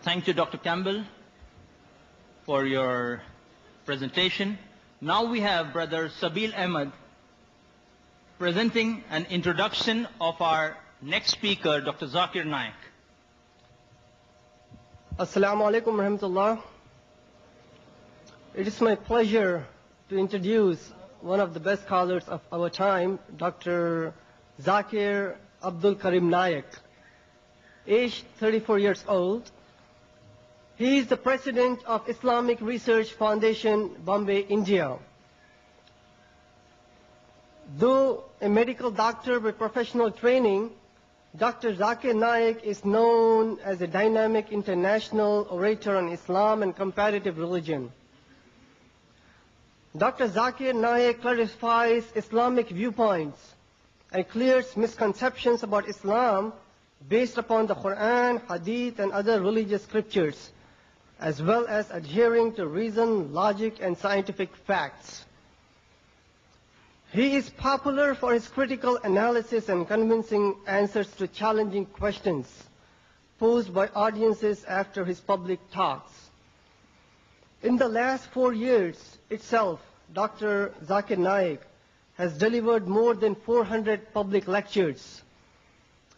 Thank you, Dr. Campbell, for your presentation. Now we have Brother Sabil Ahmed presenting an introduction of our next speaker, Dr. Zakir Naik. Assalamu alaikum warahmatullah. It is my pleasure to introduce one of the best scholars of our time, Dr. Zakir Abdul Karim Naik, aged 34 years old. He is the president of Islamic Research Foundation, Bombay, India. Though a medical doctor with professional training, Dr. Zakir Naik is known as a dynamic international orator on Islam and comparative religion. Dr. Zakir Naik clarifies Islamic viewpoints and clears misconceptions about Islam based upon the Quran, Hadith, and other religious scriptures, as well as adhering to reason, logic, and scientific facts. He is popular for his critical analysis and convincing answers to challenging questions posed by audiences after his public talks. In the last 4 years itself, Dr. Zakir Naik has delivered more than 400 public lectures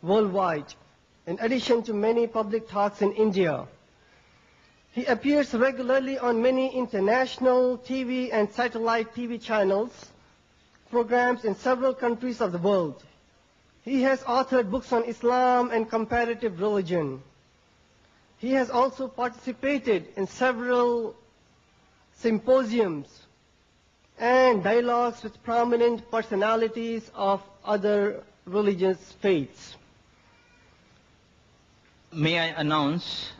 worldwide, in addition to many public talks in India. He appears regularly on many international TV and satellite TV channels, programs in several countries of the world. He has authored books on Islam and comparative religion. He has also participated in several symposiums and dialogues with prominent personalities of other religious faiths. May I announce,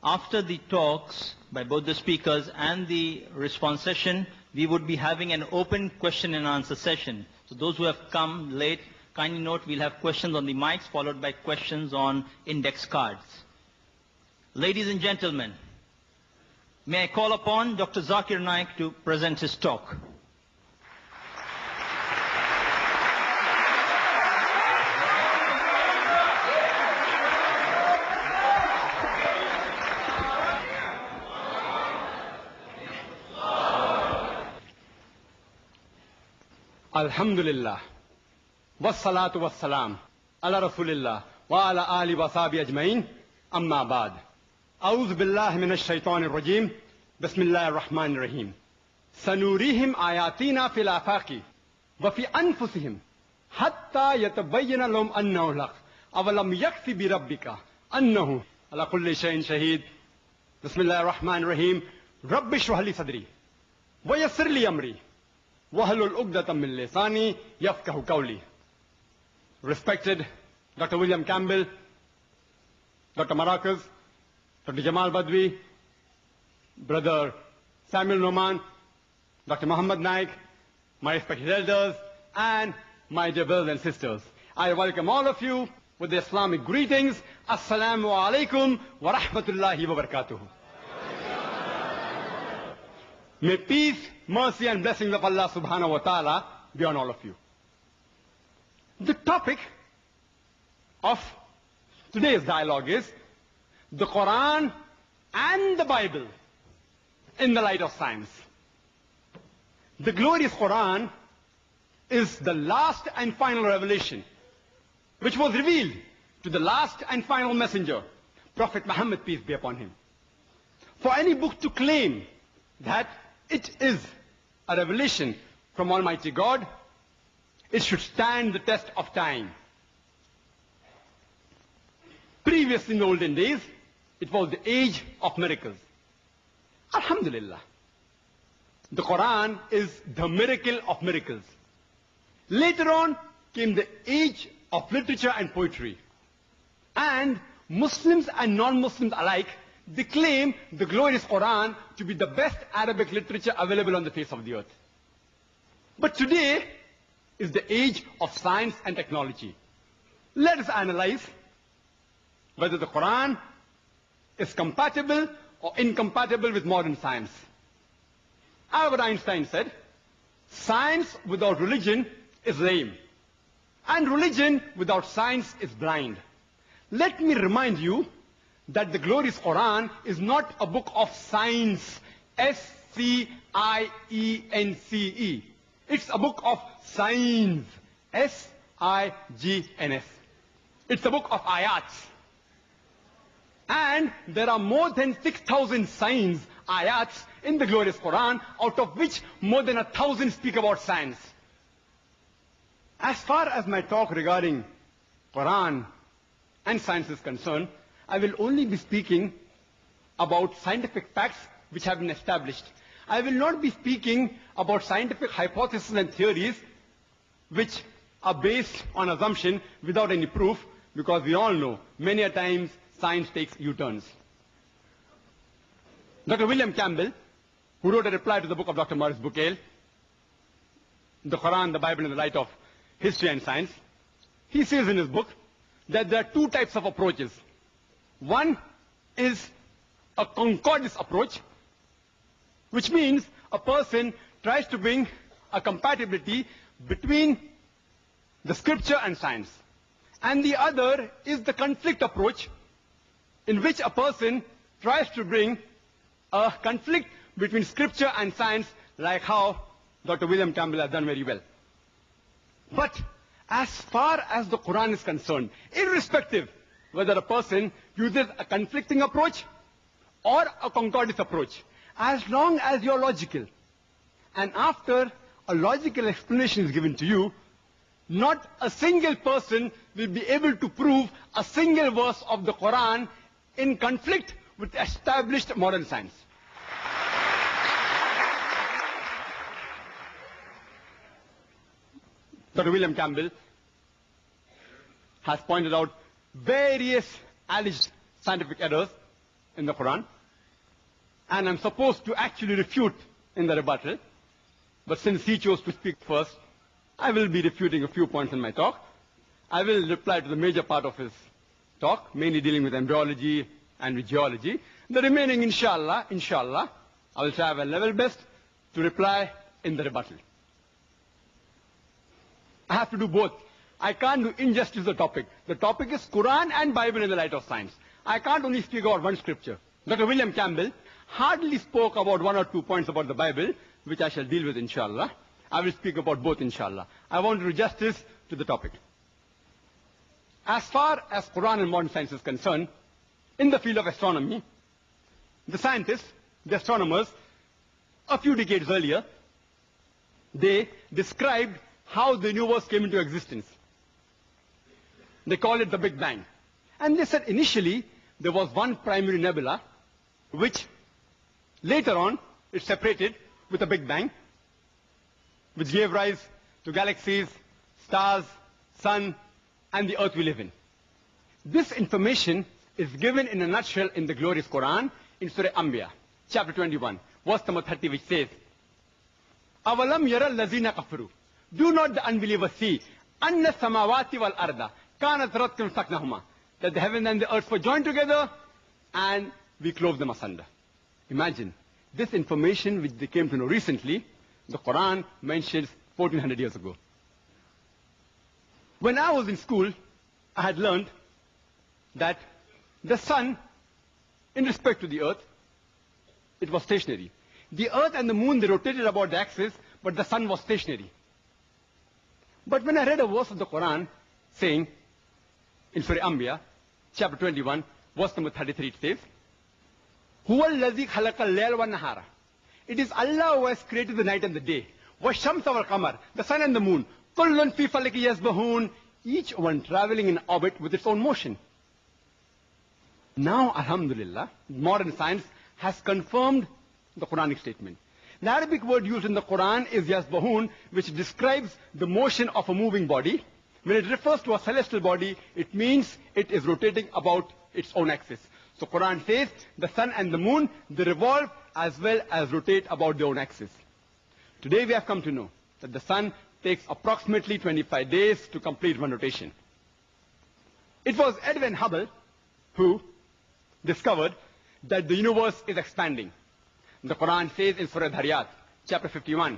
after the talks by both the speakers and the response session, we would be having an open question and answer session. So those who have come late, kindly note we'll have questions on the mics followed by questions on index cards. Ladies and gentlemen, may I call upon Dr. Zakir Naik to present his talk. Alhamdulillah, wassalatu wassalam, ala rasulillah, wa ala ali wa sahbihi ajmain, amma ba'd. A'udhu billahi minash shaitanir rajim, bismillahir rahmanir rahim. Sanurihim ayatina fil afaqi, wa fi anfusihim, hatta yatabayyana lahum annahu al-haq, awalam yakfi bi rabbika, annahu ala kulli shay'in shaheed. Bismillahir rahmanir rahim. Rabbi shrah li sadri, wa yassir li amri, wahlul uqdatam min lisani yafqahu qawli. Respected Dr. William Campbell, Dr. Maracas, Dr. Jamal Badwi, Brother Samuel Noman, Dr. Muhammad Naik, my respected elders, and my dear brothers and sisters, I welcome all of you with the Islamic greetings. Assalamu alaikum wa rahmatullahi wa barakatuh. May peace, mercy, and blessings of Allah subhanahu wa ta'ala be on all of you. The topic of today's dialogue is the Quran and the Bible in the light of science. The glorious Quran is the last and final revelation which was revealed to the last and final messenger, Prophet Muhammad, peace be upon him. For any book to claim that it is a revelation from Almighty God, it should stand the test of time. Previously, in the olden days, it was the age of miracles. Alhamdulillah. The Quran is the miracle of miracles. Later on came the age of literature and poetry. And Muslims and non-Muslims alike, they claim the glorious Quran to be the best Arabic literature available on the face of the earth. But today is the age of science and technology. Let us analyze whether the Quran is compatible or incompatible with modern science. Albert Einstein said, science without religion is lame, and religion without science is blind. Let me remind you that the glorious Quran is not a book of science, S-C-I-E-N-C-E. It's a book of signs, S-I-G-N-S. It's a book of ayats. And there are more than 6,000 signs, ayats, in the glorious Quran, out of which more than 1,000 speak about science. As far as my talk regarding Quran and science is concerned, I will only be speaking about scientific facts which have been established. I will not be speaking about scientific hypotheses and theories which are based on assumption without any proof, because we all know many a times science takes U-turns. Dr. William Campbell, who wrote a reply to the book of Dr. Maurice Bucaille, The Quran, the Bible in the Light of History and Science, he says in his book that there are two types of approaches. One is a concordance approach, which means a person tries to bring a compatibility between the scripture and science. And the other is the conflict approach, in which a person tries to bring a conflict between scripture and science, like how Dr. William Campbell has done very well. But as far as the Quran is concerned, irrespective whether a person uses a conflicting approach or a concordance approach, as long as you're logical, and after a logical explanation is given to you, not a single person will be able to prove a single verse of the Quran in conflict with established modern science. Dr. William Campbell has pointed out various alleged scientific errors in the Quran, and I'm supposed to actually refute in the rebuttal, but since he chose to speak first, I will be refuting a few points in my talk. I will reply to the major part of his talk, mainly dealing with embryology and with geology. The remaining, inshallah, I will try my level best to reply in the rebuttal. I have to do both. I can't do injustice to the topic. The topic is Quran and Bible in the light of science. I can't only speak about one scripture. Dr. William Campbell hardly spoke about one or 2 points about the Bible, which I shall deal with, inshallah. I will speak about both, inshallah. I want to do justice to the topic. As far as Quran and modern science is concerned, in the field of astronomy, the scientists, the astronomers, a few decades earlier, they described how the universe came into existence. They call it the Big Bang. And they said initially there was one primary nebula, which later on it separated with a Big Bang, which gave rise to galaxies, stars, sun, and the earth we live in. This information is given in a nutshell in the glorious Quran in Surah Anbiya, chapter 21, verse number 30, which says, Avalam yara lazina kafaru. Do not the unbelievers see anna samawati wal arda kanat ratkan saknahuma, that the heaven and the earth were joined together and we clove them asunder. Imagine, this information which they came to know recently, the Quran mentions 1400 years ago. When I was in school, I had learned that the sun, in respect to the earth, it was stationary. The earth and the moon, they rotated about the axis, but the sun was stationary. But when I read a verse of the Quran saying, in Surah Anbiya, chapter 21, verse number 33, it says, Huwa allazi khalaqa al-layla wa nahara. It is Allah who has created the night and the day. وَالشَّمْسَ وَالْقَمَرَ, the sun and the moon. كُلٌّ فِي فَلَكٍ يَسْبَحُونَ, each one traveling in orbit with its own motion. Now, alhamdulillah, modern science has confirmed the Quranic statement. The Arabic word used in the Quran is yasbahun, which describes the motion of a moving body. When it refers to a celestial body, it means it is rotating about its own axis. So Quran says the sun and the moon, they revolve as well as rotate about their own axis. Today we have come to know that the sun takes approximately 25 days to complete one rotation. It was Edwin Hubble who discovered that the universe is expanding. The Quran says in Surah Dhariyat, chapter 51,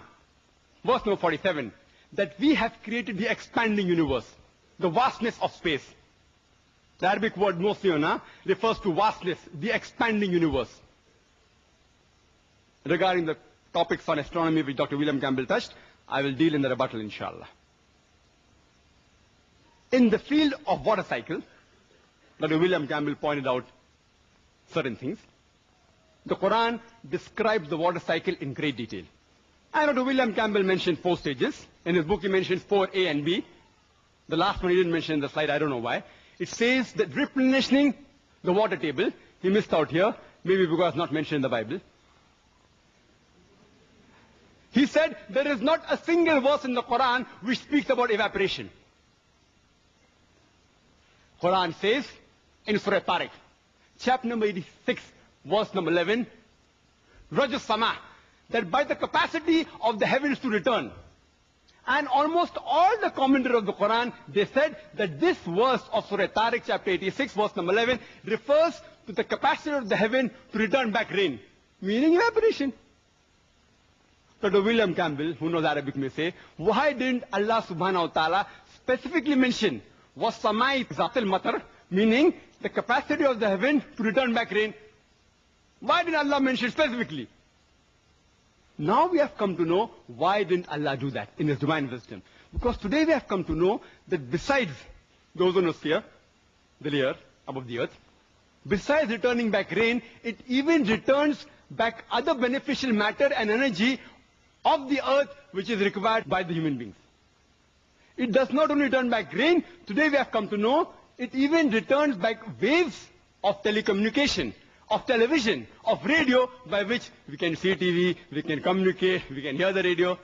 verse number 47, that we have created the expanding universe, the vastness of space. The Arabic word Mosiona refers to vastness, the expanding universe. Regarding the topics on astronomy which Dr. William Campbell touched, I will deal in the rebuttal, inshallah. In the field of water cycle, Dr. William Campbell pointed out certain things. The Quran describes the water cycle in great detail. And Dr. William Campbell mentioned 4 stages. In his book he mentions 4A and B. The last one he didn't mention in the slide, I don't know why. It says that replenishing the water table, he missed out here, maybe because it's not mentioned in the Bible. He said there is not a single verse in the Quran which speaks about evaporation. Quran says in Surah Tariq, chapter number 86, verse number 11, Rajus Sama, that by the capacity of the heavens to return. And almost all the commentary of the Quran, they said that this verse of Surah Tariq, chapter 86, verse number 11, refers to the capacity of the heaven to return back rain, meaning evaporation. Dr. William Campbell, who knows Arabic, may say, why didn't Allah subhanahu wa ta'ala specifically mention وَالسَّمَاءِ ذَاتِ الْمَطَرِ, meaning the capacity of the heaven to return back rain? Why didn't Allah mention specifically? Now we have come to know why didn't Allah do that in His divine wisdom. Because today we have come to know that besides the ozonosphere, the layer above the earth, besides returning back rain, it even returns back other beneficial matter and energy of the earth which is required by the human beings. It does not only return back rain, today we have come to know it even returns back waves of telecommunication, of television, of radio, by which we can see TV, we can communicate, we can hear the radio.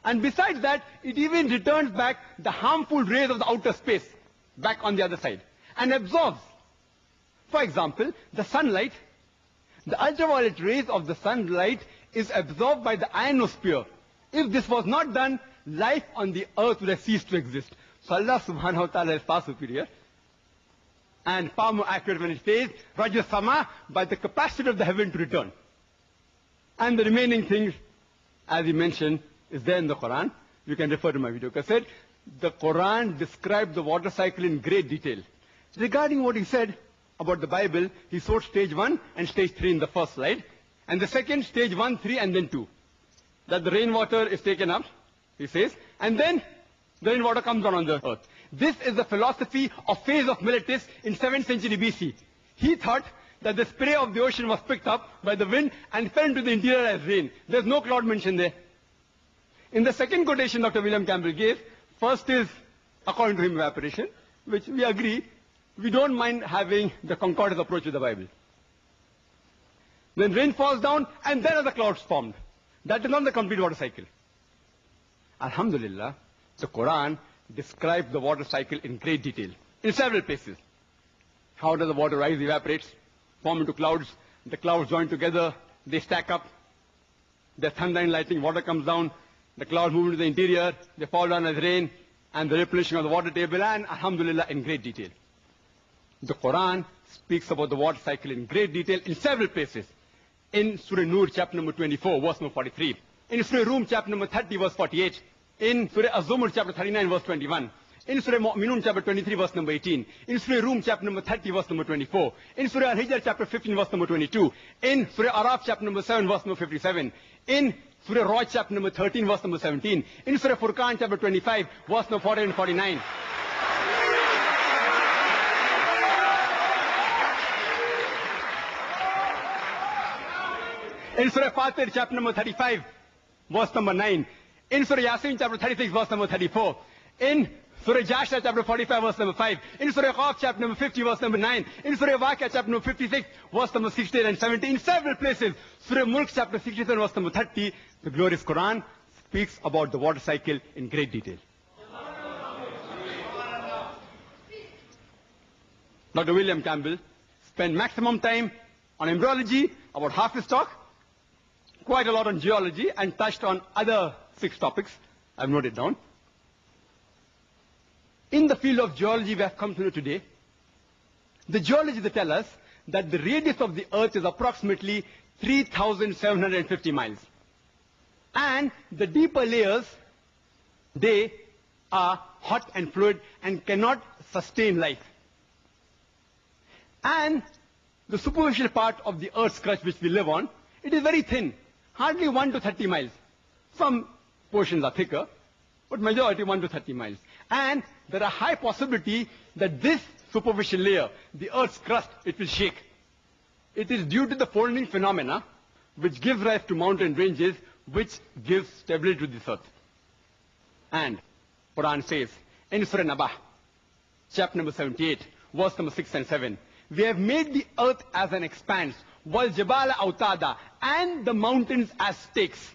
And besides that, it even returns back the harmful rays of the outer space, back on the other side, and absorbs. For example, the sunlight, the ultraviolet rays of the sunlight is absorbed by the ionosphere. If this was not done, life on the earth would have ceased to exist. So Allah subhanahu wa ta'ala is far superior and far more accurate when it says, Raja Sama, by the capacity of the heaven to return. And the remaining things, as he mentioned, is there in the Quran. You can refer to my video cassette. The Quran described the water cycle in great detail. Regarding what he said about the Bible, he showed stage 1 and stage 3 in the first slide. And the second, stage 1, 3, and then 2. That the rainwater is taken up, he says, and then the rainwater comes down on the earth. This is the philosophy of Phase of Miletus in 7th century BC. He thought that the spray of the ocean was picked up by the wind and fell into the interior as rain. There's no cloud mentioned there. In the second quotation Dr. William Campbell gave, first is, according to him, evaporation, which we agree, we don't mind having the concordance approach with the Bible. Then rain falls down, and then are the clouds formed. That is not the complete water cycle. Alhamdulillah, the Quran describes the water cycle in great detail, in several places. How does the water rise, evaporates, form into clouds, the clouds join together, they stack up, there's thunder and lightning, water comes down, the clouds move into the interior, they fall down as rain, and the replenishing of the water table, and Alhamdulillah, in great detail. The Quran speaks about the water cycle in great detail in several places. In Surah Nur, chapter number 24, verse number 43. In Surah Rum, chapter number 30, verse 48. In Surah Az-Zumar, chapter 39, verse 21. In Surah Mu'minun, chapter 23, verse number 18. In Surah Rum, chapter number 30, verse number 24. In Surah Al-Hijr, chapter 15, verse number 22. In Surah Araf, chapter number 7, verse number 57. In Surah Raj, chapter number 13, verse number 17. In Surah Furqan, chapter 25, verse number 40 and 49. In Surah Fatir, chapter number 35, verse number 9. In Surah Yasin, chapter 36, verse number 34. In Surah Jasha, chapter 45, verse number 5. In Surah Qaf, chapter number 50, verse number 9. In Surah Waqia, chapter number 56, verse number 16 and 17. In several places. Surah Mulk, chapter 67, verse number 30. The glorious Quran speaks about the water cycle in great detail. Dr. William Campbell spent maximum time on embryology, about half his talk, quite a lot on geology, and touched on other 6 topics I've noted down. In the field of geology we have come to know today, the geologists they tell us that the radius of the earth is approximately 3,750 miles. And the deeper layers, they are hot and fluid and cannot sustain life. And the superficial part of the Earth's crust which we live on, it is very thin, hardly 1 to 30 miles. Some portions are thicker, but majority 1 to 30 miles. And there are high possibility that this superficial layer, the Earth's crust, it will shake. It is due to the folding phenomena which gives rise to mountain ranges, which gives stability to this earth. And Quran says in Surah Naba, chapter number 78, verse number 6 and 7, we have made the earth as an expanse, wal jabala autada, and the mountains as stakes.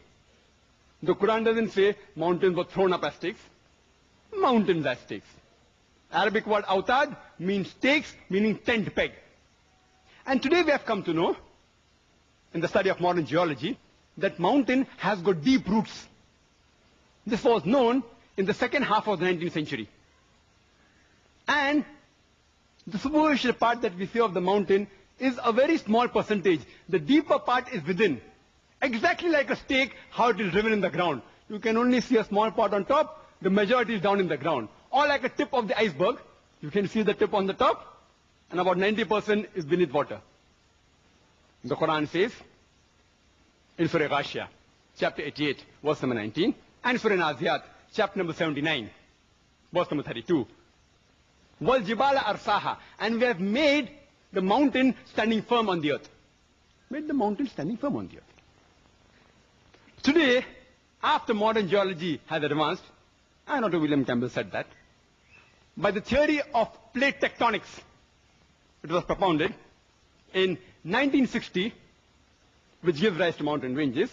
The Quran doesn't say mountains were thrown up as stakes. Mountains as stakes. Arabic word autad means stakes, meaning tent peg. And today we have come to know, in the study of modern geology, that mountain has got deep roots. This was known in the second half of the 19th century. And the superficial part that we see of the mountain is a very small percentage. The deeper part is within. Exactly like a stake, how it is driven in the ground. You can only see a small part on top, the majority is down in the ground. Or like a tip of the iceberg, you can see the tip on the top, and about 90% is beneath water. The Quran says, in Surah Ghashiyah, chapter 88, verse number 19, and Surah Naziyat, chapter number 79, verse number 32, wal jibala arsaha, and we have made the mountain standing firm on the earth. Made the mountain standing firm on the earth. Today, after modern geology has advanced, and Dr. William Campbell said that, by the theory of plate tectonics, it was propounded in 1960, which gives rise to mountain ranges.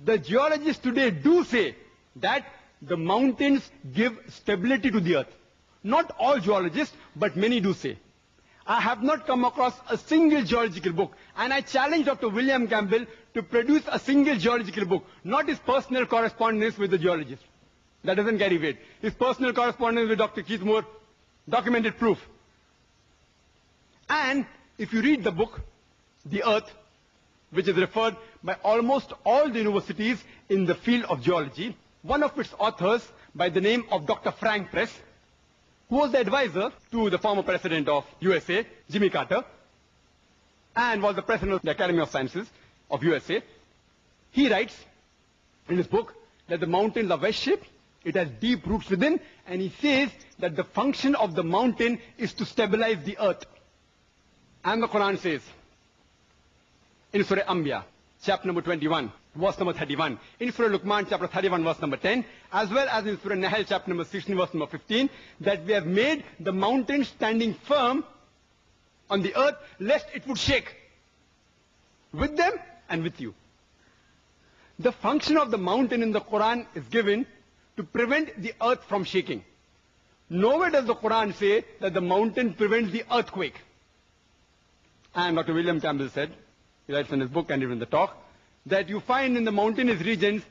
The geologists today do say that the mountains give stability to the earth. Not all geologists, but many do say. I have not come across a single geological book, and I challenge Dr. William Campbell to produce a single geological book, not his personal correspondence with the geologist. That doesn't carry weight. His personal correspondence with Dr. Keith Moore, documented proof. And if you read the book, The Earth, which is referred by almost all the universities in the field of geology, one of its authors by the name of Dr. Frank Press, who was the advisor to the former president of USA, Jimmy Carter, and was the president of the Academy of Sciences of USA. He writes in his book that the mountains are wedge-shaped, it has deep roots within, and he says that the function of the mountain is to stabilize the earth. And the Quran says, in Surah Anbiya, chapter number 21, verse number 31, in Surah Luqman, chapter 31, verse number 10, as well as in Surah Nahl, chapter number 16, verse number 15, that we have made the mountain standing firm on the earth, lest it would shake. With them and with you. The function of the mountain in the Quran is given to prevent the earth from shaking. Nowhere does the Quran say that the mountain prevents the earthquake. And Dr. William Campbell said, he writes in his book and even in the talk, that you find in the mountainous regions,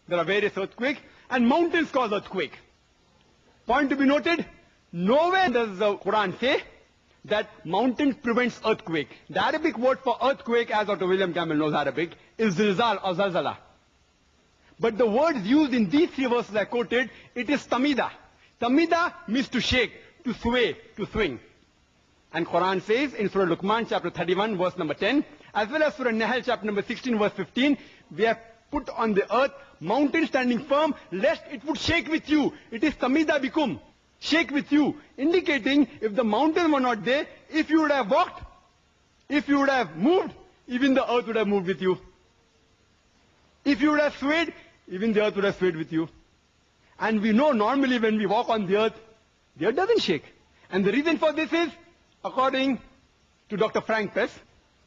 there are various earthquakes, and mountains cause earthquake. Point to be noted, nowhere does the Quran say that mountains prevents earthquake. The Arabic word for earthquake, as Dr. William Campbell knows Arabic, is zilzal or zalzala. But the words used in these three verses I quoted, it is tamida. Tamida means to shake, to sway, to swing. And Quran says in Surah Luqman, chapter 31, verse number 10, as well as Surah Nahl, chapter number 16, verse 15, we have put on the earth mountain standing firm, lest it would shake with you. It is tamida bikum, shake with you, indicating if the mountain were not there, if you would have walked, if you would have moved, even the earth would have moved with you. If you would have swayed, even the earth would have swayed with you. And we know normally when we walk on the earth doesn't shake. And the reason for this is, according to Dr. Frank Press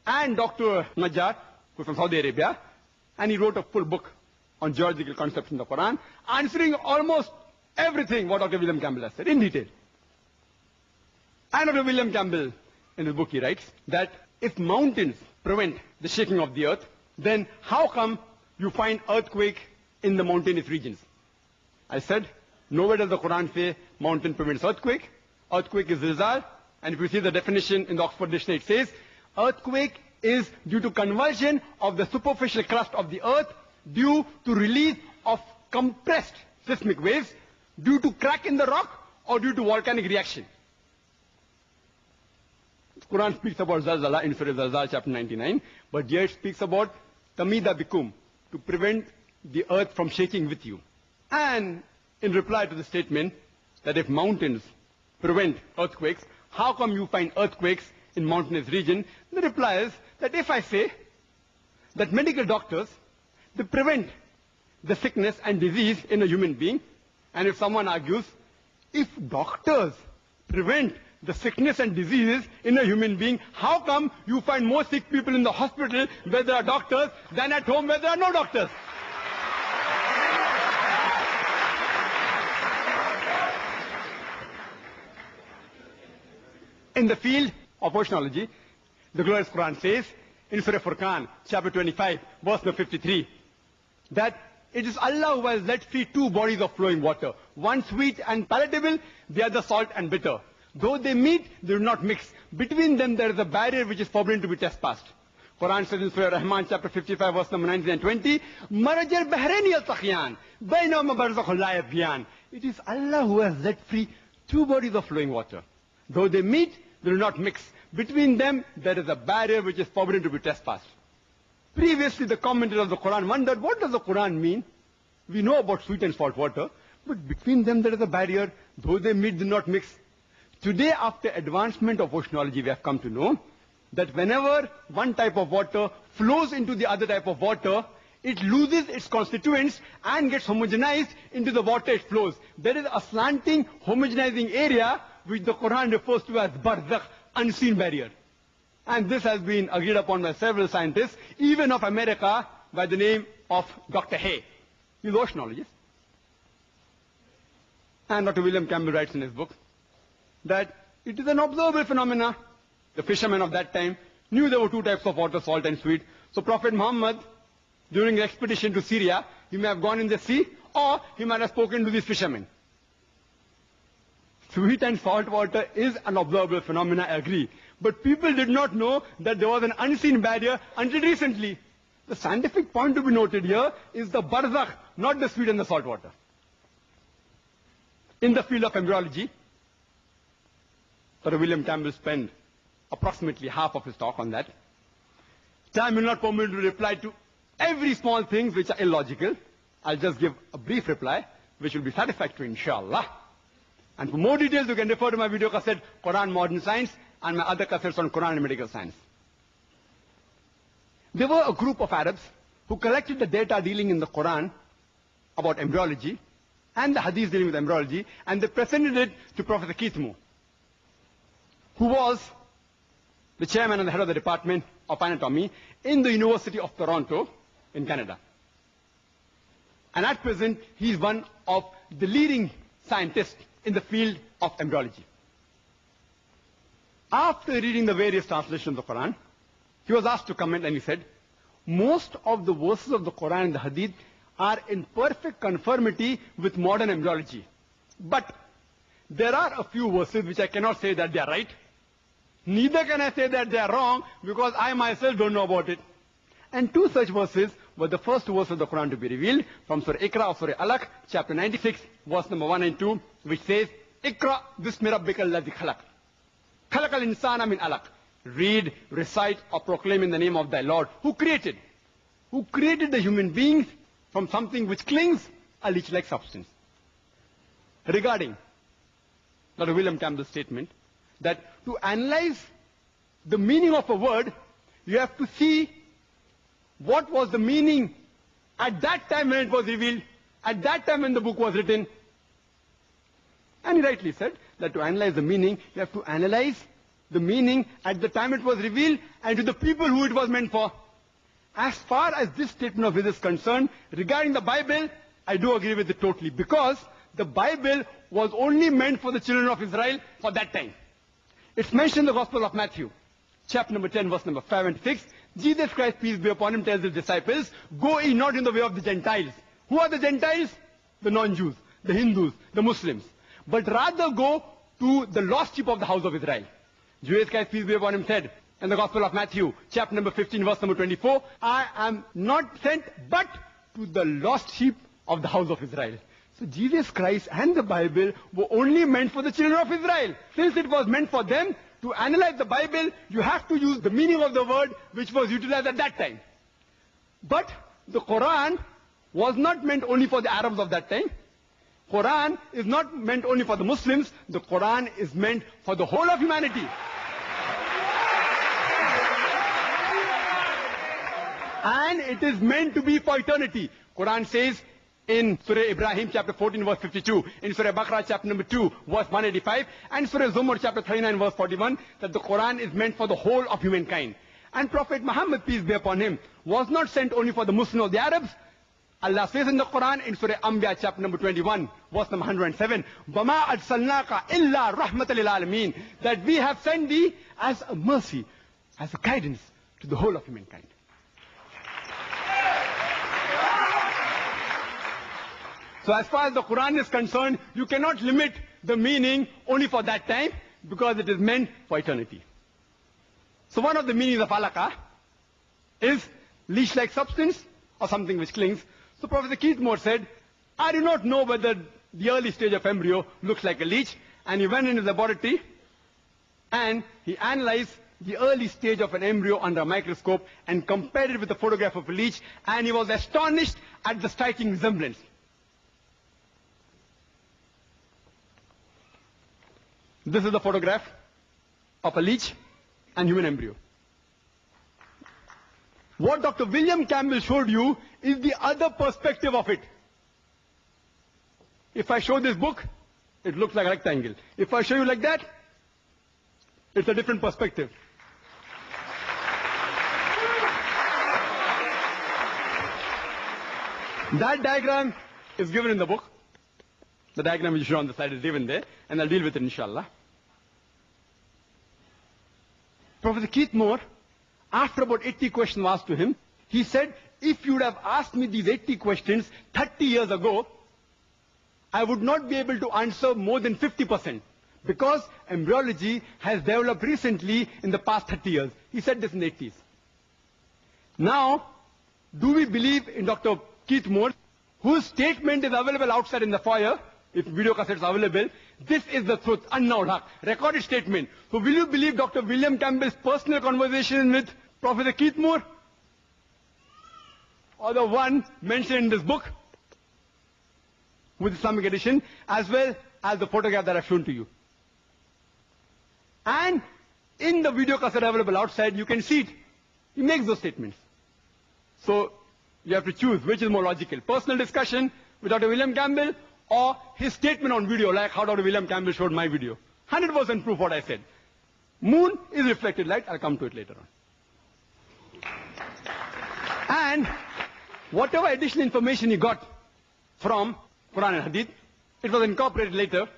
and Dr. Najjar, who's from Saudi Arabia, and he wrote a full book on geological concepts in the Quran, answering almost everything what Dr. William Campbell has said in detail. And Dr. William Campbell, in his book, he writes that if mountains prevent the shaking of the earth, then how come you find earthquake in the mountainous regions? I said, nowhere does the Quran say mountain prevents earthquake. Earthquake is zilzal. And if you see the definition in the Oxford Dictionary, it says, earthquake is due to conversion of the superficial crust of the earth due to release of compressed seismic waves, due to crack in the rock, or due to volcanic reaction. Quran speaks about Zalzala in Surah Zalzal chapter 99, but here it speaks about Tamida Bikum, to prevent the earth from shaking with you. And in reply to the statement that if mountains prevent earthquakes, how come you find earthquakes in mountainous region? The reply is that if I say that medical doctors, they prevent the sickness and disease in a human being, and if someone argues, if doctors prevent the sickness and diseases in a human being, how come you find more sick people in the hospital where there are doctors than at home where there are no doctors? In the field of oceanology, the glorious Quran says in Surah Furqan, chapter 25, verse number 53, that it is Allah who has let free two bodies of flowing water, one sweet and palatable, the other salt and bitter. Though they meet, they do not mix. Between them there is a barrier which is forbidden to be trespassed. Quran says in Surah Rahman, chapter 55, verse number 19 and 20, Maraj al-Bahraini al-Takhyan, Bainahuma barzakhun la yabghiyan. It is Allah who has let free two bodies of flowing water. Though they meet, they do not mix. Between them there is a barrier which is forbidden to be trespassed. Previously, the commentators of the Quran wondered, what does the Quran mean? We know about sweet and salt water, but between them there is a barrier. Though they meet, do not mix. Today, after advancement of oceanology, we have come to know that whenever one type of water flows into the other type of water, it loses its constituents and gets homogenized into the water it flows. There is a slanting, homogenizing area which the Quran refers to as barzakh, unseen barrier. And this has been agreed upon by several scientists, even of America, by the name of Dr. Hay. He's an oceanologist. And Dr. William Campbell writes in his book that it is an observable phenomena. The fishermen of that time knew there were two types of water, salt and sweet. So Prophet Muhammad, during the expedition to Syria, he may have gone in the sea, or he might have spoken to these fishermen. Sweet and salt water is an observable phenomena, I agree. But people did not know that there was an unseen barrier until recently. The scientific point to be noted here is the barzakh, not the sweet and the salt water. In the field of embryology, Dr. William Campbell spent approximately half of his talk on that. Time will not permit me to reply to every small thing which are illogical. I'll just give a brief reply, which will be satisfactory, inshallah. And for more details, you can refer to my video cassette, Quran Modern Science, and my other cassettes on Quran and Medical Science. There were a group of Arabs who collected the data dealing in the Quran about embryology and the hadith dealing with embryology, and they presented it to Professor Keithmo, who was the chairman and the head of the Department of Anatomy in the University of Toronto in Canada. And at present, he is one of the leading scientists in the field of embryology. After reading the various translations of the Quran, he was asked to comment, and he said, most of the verses of the Quran and the Hadith are in perfect conformity with modern embryology. But there are a few verses which I cannot say that they are right. Neither can I say that they are wrong, because I myself don't know about it. And two such verses were the first verse of the Quran to be revealed from Surah Iqra or Surah Alaq, chapter 96, verse number 1 and 2, which says, Iqra bismi rabbika alladhi khalaq. Khalaq al-insana min alaq. Read, recite, or proclaim in the name of thy Lord, who created the human beings from something which clings, a leech-like substance. Regarding Dr. William Campbell's statement that to analyze the meaning of a word, you have to see what was the meaning at that time when it was revealed, at that time when the book was written. And he rightly said that to analyze the meaning, you have to analyze the meaning at the time it was revealed and to the people who it was meant for. As far as this statement of his is concerned, regarding the Bible, I do agree with it totally, because the Bible was only meant for the children of Israel for that time. It's mentioned in the Gospel of Matthew, chapter number 10, verse number 5 and 6. Jesus Christ, peace be upon him, tells his disciples, go ye not in the way of the Gentiles. Who are the Gentiles? The non-Jews, the Hindus, the Muslims. But rather go to the lost sheep of the house of Israel. Jesus Christ, peace be upon him, said in the Gospel of Matthew, chapter number 15, verse number 24, I am not sent but to the lost sheep of the house of Israel. So Jesus Christ and the Bible were only meant for the children of Israel. Since it was meant for them, to analyze the Bible, you have to use the meaning of the word which was utilized at that time. But the Quran was not meant only for the Arabs of that time. Quran is not meant only for the Muslims. The Quran is meant for the whole of humanity. And it is meant to be for eternity. Quran says in Surah Ibrahim chapter 14 verse 52, in Surah Baqarah chapter number 2 verse 185, and Surah Zumar chapter 39 verse 41, that the Quran is meant for the whole of humankind. And Prophet Muhammad, peace be upon him, was not sent only for the Muslims or the Arabs. Allah says in the Quran in Surah Anbiya chapter number 21 verse number 107, وَمَا أَرْسَلْنَاكَ إِلَّا رَحْمَةً لِلْعَالَمِينَ, that we have sent thee as a mercy, as a guidance to the whole of humankind. So as far as the Quran is concerned, you cannot limit the meaning only for that time, because it is meant for eternity. So one of the meanings of alaka is leech-like substance or something which clings. So Professor Keith Moore said, I do not know whether the early stage of embryo looks like a leech. And he went in his laboratory and he analyzed the early stage of an embryo under a microscope and compared it with a photograph of a leech, and he was astonished at the striking resemblance. This is the photograph of a leech and human embryo. What Dr. William Campbell showed you is the other perspective of it. If I show this book, it looks like a rectangle. If I show you like that, it's a different perspective. That diagram is given in the book. The diagram which you show on the slide is given there, and I'll deal with it inshallah. Professor Keith Moore, after about 80 questions were asked to him, he said, if you would have asked me these 80 questions 30 years ago, I would not be able to answer more than 50%, because embryology has developed recently in the past 30 years. He said this in the 80s. Now, do we believe in Dr. Keith Moore, whose statement is available outside in the foyer, if video cassettes are available? This is the truth, unknown haq, recorded statement. So will you believe Dr. William Campbell's personal conversation with Professor Keith Moore? Or the one mentioned in this book, with Islamic edition, as well as the photograph that I've shown to you. And in the video cassette available outside, you can see it. He makes those statements. So you have to choose which is more logical. Personal discussion with Dr. William Campbell, or his statement on video, like how Dr. William Campbell showed my video. 100% proof what I said. Moon is reflected light. I'll come to it later on. And whatever additional information he got from Quran and Hadith, it was incorporated later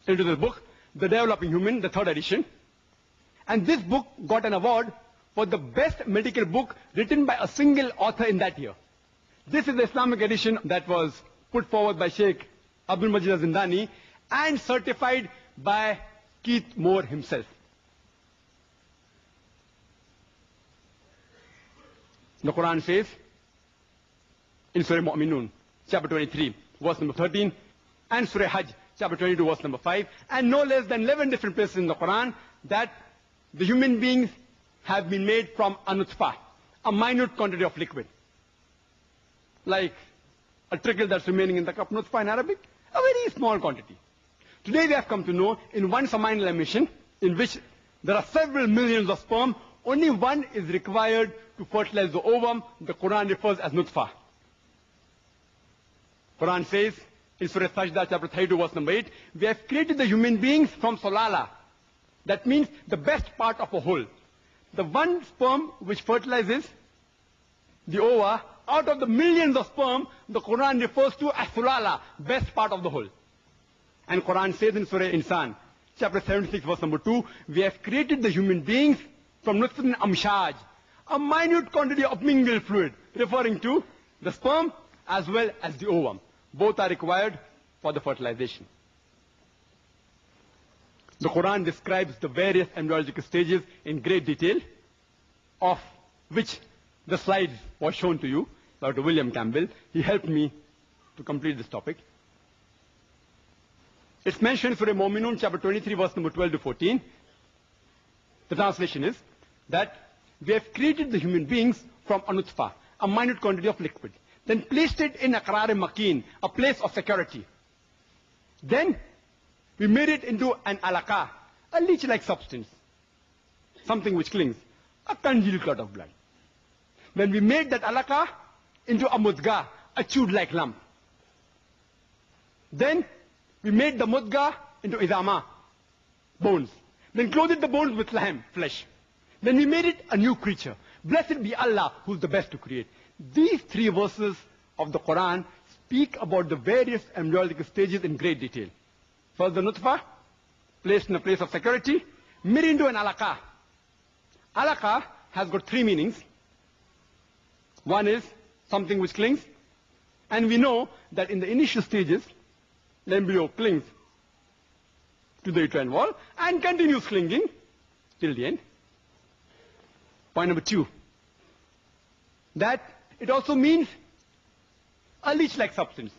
into this book, The Developing Human, the 3rd edition. And this book got an award for the best medical book written by a single author in that year. This is the Islamic edition that was put forward by Sheikh Abdul Majid Zindani and certified by Keith Moore himself. The Quran says in Surah Mu'minun, chapter 23, verse number 13, and Surah Hajj, chapter 22, verse number 5, and no less than 11 different places in the Quran, that the human beings have been made from a nutfah, a minute quantity of liquid. Like a trickle that's remaining in the cup, nutfah in Arabic, a very small quantity. Today we have come to know, in one seminal emission, in which there are several millions of sperm, only one is required to fertilize the ovum. The Quran refers as nutfah. Quran says in Surah Sajda, chapter 32, verse number 8, we have created the human beings from solala. That means the best part of a whole. The one sperm which fertilizes the ova, out of the millions of sperm, the Quran refers to as sulala, best part of the whole. And Quran says in Surah Insan, chapter 76, verse number 2, we have created the human beings from nutfatun amshaj, a minute quantity of mingled fluid, referring to the sperm as well as the ovum. Both are required for the fertilization. The Quran describes the various embryological stages in great detail, of which the slides was shown to you. Dr. William Campbell, he helped me to complete this topic. It's mentioned in Surah Mu'minun, chapter 23, verse number 12 to 14. The translation is that we have created the human beings from a nutfa, a minute quantity of liquid, then placed it in a qarar-e-makin, a place of security. Then we made it into an alaqa, a leech-like substance, something which clings, a congealed clot of blood. Then we made that alaqa into a mudga, a chewed-like lump. Then we made the mudga into idama, bones. Then clothed the bones with flesh. Then we made it a new creature. Blessed be Allah, who's the best to create. These three verses of the Quran speak about the various embryological stages in great detail. First, the nutfa, placed in a place of security, made into an alaqa. Alaqa has got three meanings. One is something which clings. And we know that in the initial stages, the embryo clings to the uterine wall and continues clinging till the end. Point number two, that it also means a leech-like substance.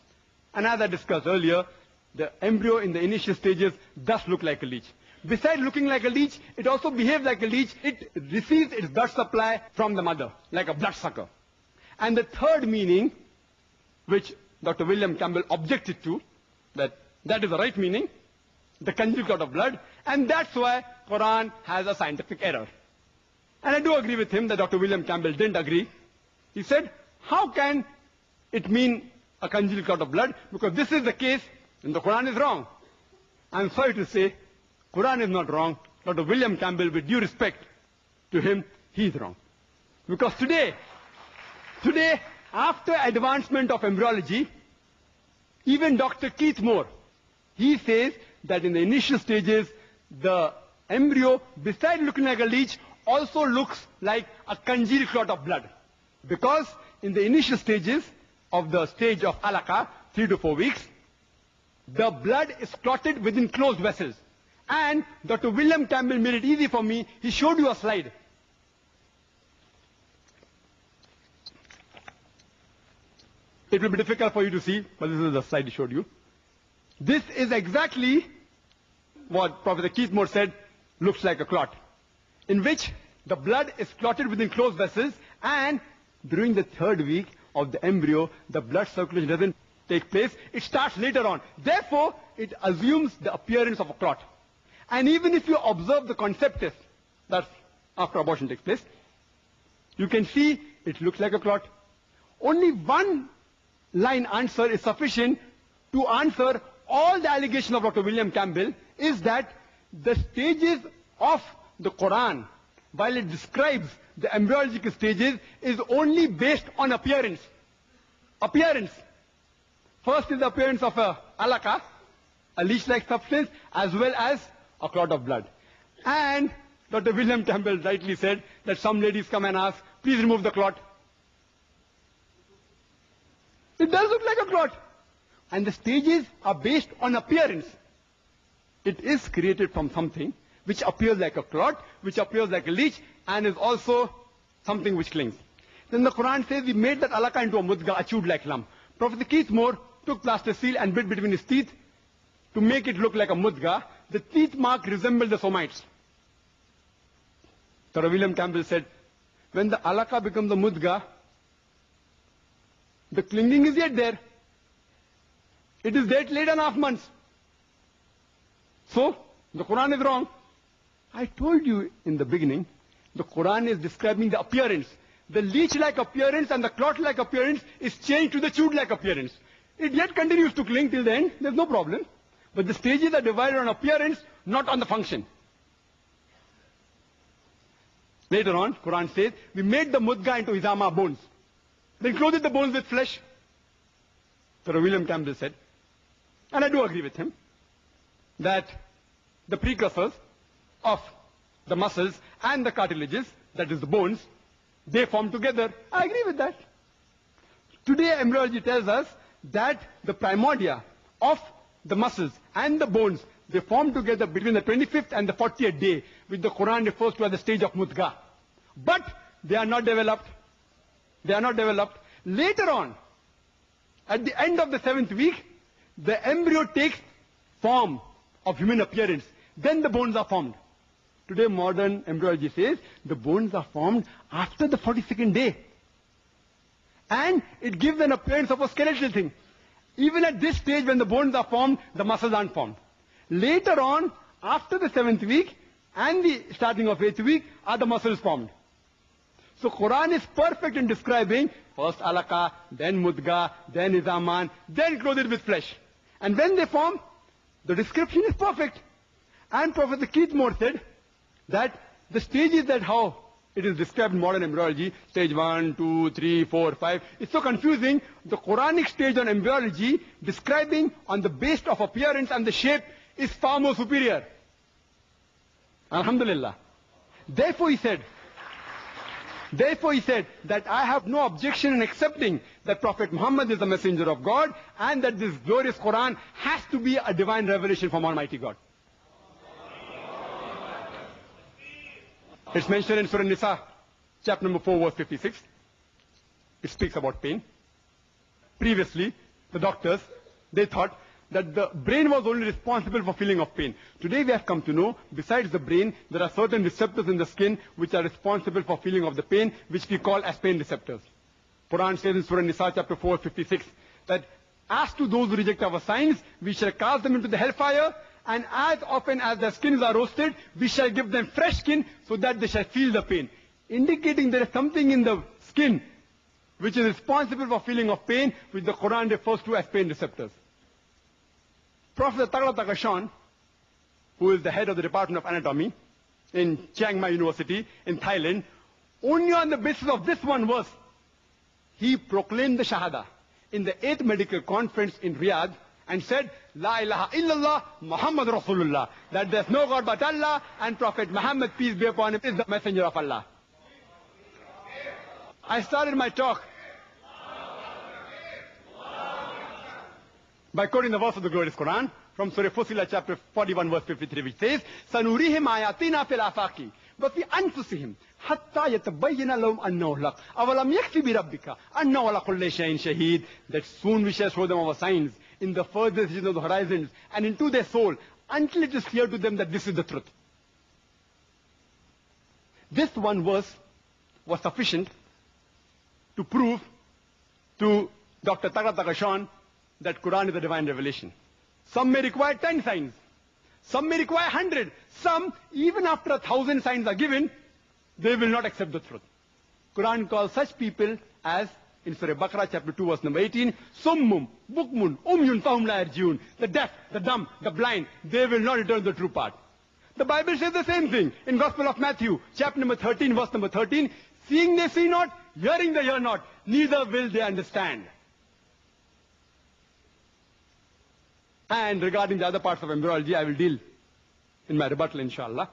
And as I discussed earlier, the embryo in the initial stages does look like a leech. Besides looking like a leech, it also behaves like a leech. It receives its blood supply from the mother, like a bloodsucker. And the third meaning, which Dr. William Campbell objected to, that is the right meaning, the congealed clot of blood, and that's why Quran has a scientific error. And I do agree with him that Dr. William Campbell didn't agree. He said, how can it mean a congealed clot of blood? Because this is the case, and the Quran is wrong. I'm sorry to say, Quran is not wrong. Dr. William Campbell, with due respect to him, he's wrong. Because today, after advancement of embryology, even Dr. Keith Moore, he says that in the initial stages, the embryo, besides looking like a leech, also looks like a congealed clot of blood. Because in the initial stages of the stage of alaqa, 3 to 4 weeks, the blood is clotted within closed vessels. And Dr. William Campbell made it easy for me. He showed you a slide. It will be difficult for you to see, but this is the slide he showed you. This is exactly what Professor Keith Moore said looks like a clot, in which the blood is clotted within closed vessels, and during the third week of the embryo, the blood circulation doesn't take place. It starts later on. Therefore, it assumes the appearance of a clot. And even if you observe the conceptus, that's after abortion takes place, you can see it looks like a clot. Only one line answer is sufficient to answer all the allegations of Dr. William Campbell, is that the stages of the Quran, while it describes the embryological stages, is only based on appearance. Appearance. First is the appearance of a alaqa, a leech-like substance, as well as a clot of blood. And Dr. William Campbell rightly said that some ladies come and ask, please remove the clot. It does look like a clot. And the stages are based on appearance. It is created from something which appears like a clot, which appears like a leech, and is also something which clings. Then the Quran says we made that alaqa into a mudga, a chewed-like lump. Professor Keith Moore took plaster seal and bit between his teeth to make it look like a mudga. The teeth mark resembled the somites. Dr. William Campbell said, when the alaqa becomes a mudga, the clinging is yet there. It is there till 8.5 months. So, the Quran is wrong. I told you in the beginning, the Quran is describing the appearance. The leech-like appearance and the clot-like appearance is changed to the chewed-like appearance. It yet continues to cling till the end, there's no problem. But the stages are divided on appearance, not on the function. Later on, Quran says, we made the mudga into izama, bones. Then clothed the bones with flesh. Sir William Campbell said, and I do agree with him, that the precursors of the muscles and the cartilages, that is the bones, they form together. I agree with that. Today embryology tells us that the primordia of the muscles and the bones, they form together between the 25th and the 40th day, which the Quran refers to as the stage of mudga. But they are not developed. They are not developed. Later on, at the end of the 7th week, the embryo takes form of human appearance, then the bones are formed. Today modern embryology says the bones are formed after the 42nd day. And it gives an appearance of a skeletal thing. Even at this stage when the bones are formed, the muscles aren't formed. Later on, after the 7th week and the starting of 8th week, are the muscles formed. So Quran is perfect in describing first alaka, then mudga, then izaman, then clothed with flesh. And when they form, the description is perfect. And Professor Keith Moore said that the stages that how it is described in modern embryology, stage 1, 2, 3, 4, 5, it's so confusing. The Quranic stage on embryology, describing on the basis of appearance and the shape, is far more superior. Alhamdulillah. Therefore he said that I have no objection in accepting that Prophet Muhammad is the messenger of God and that this glorious Quran has to be a divine revelation from Almighty God. It's mentioned in Surah Nisa, chapter number 4, verse 56. It speaks about pain. Previously, the doctors, they thought that the brain was only responsible for feeling of pain. Today we have come to know, besides the brain, there are certain receptors in the skin which are responsible for feeling of the pain, which we call as pain receptors. Quran says in Surah Nisa, chapter 4, 56, that as to those who reject our signs, we shall cast them into the hellfire, and as often as their skins are roasted, we shall give them fresh skin so that they shall feel the pain. Indicating there is something in the skin which is responsible for feeling of pain, which the Quran refers to as pain receptors. Professor Taglata Kashan, who is the head of the Department of Anatomy in Chiang Mai University in Thailand, only on the basis of this one verse, he proclaimed the Shahada in the 8th Medical Conference in Riyadh and said, La ilaha illallah Muhammad Rasulullah, that there's no God but Allah and Prophet Muhammad, peace be upon him, is the messenger of Allah. I started my talk by quoting the verse of the glorious Quran from Surah Fussilat chapter 41 verse 53, which says, Sanurihim ayatina fil afaqi wa fi anfusihim hatta yatabayyana lahum annahu al-haq awalam yakfi bi rabbika annahu ala kulli shay'in shaheed, that soon we shall show them our signs in the furthest region of the horizons and into their soul until it is clear to them that this is the truth. This one verse was sufficient to prove to Dr. Taglata Kashan that Quran is a divine revelation. Some may require 10 signs. Some may require 100. Some, even after 1,000 signs are given, they will not accept the truth. Quran calls such people as, in Surah Baqarah chapter 2 verse number 18, Summum, Bukmun, Umyun Fahum La Yarjiun. The deaf, the dumb, the blind, they will not return to the true path. The Bible says the same thing in Gospel of Matthew, chapter number 13, verse number 13, seeing they see not, hearing they hear not, neither will they understand. And regarding the other parts of embryology, I will deal in my rebuttal, inshallah,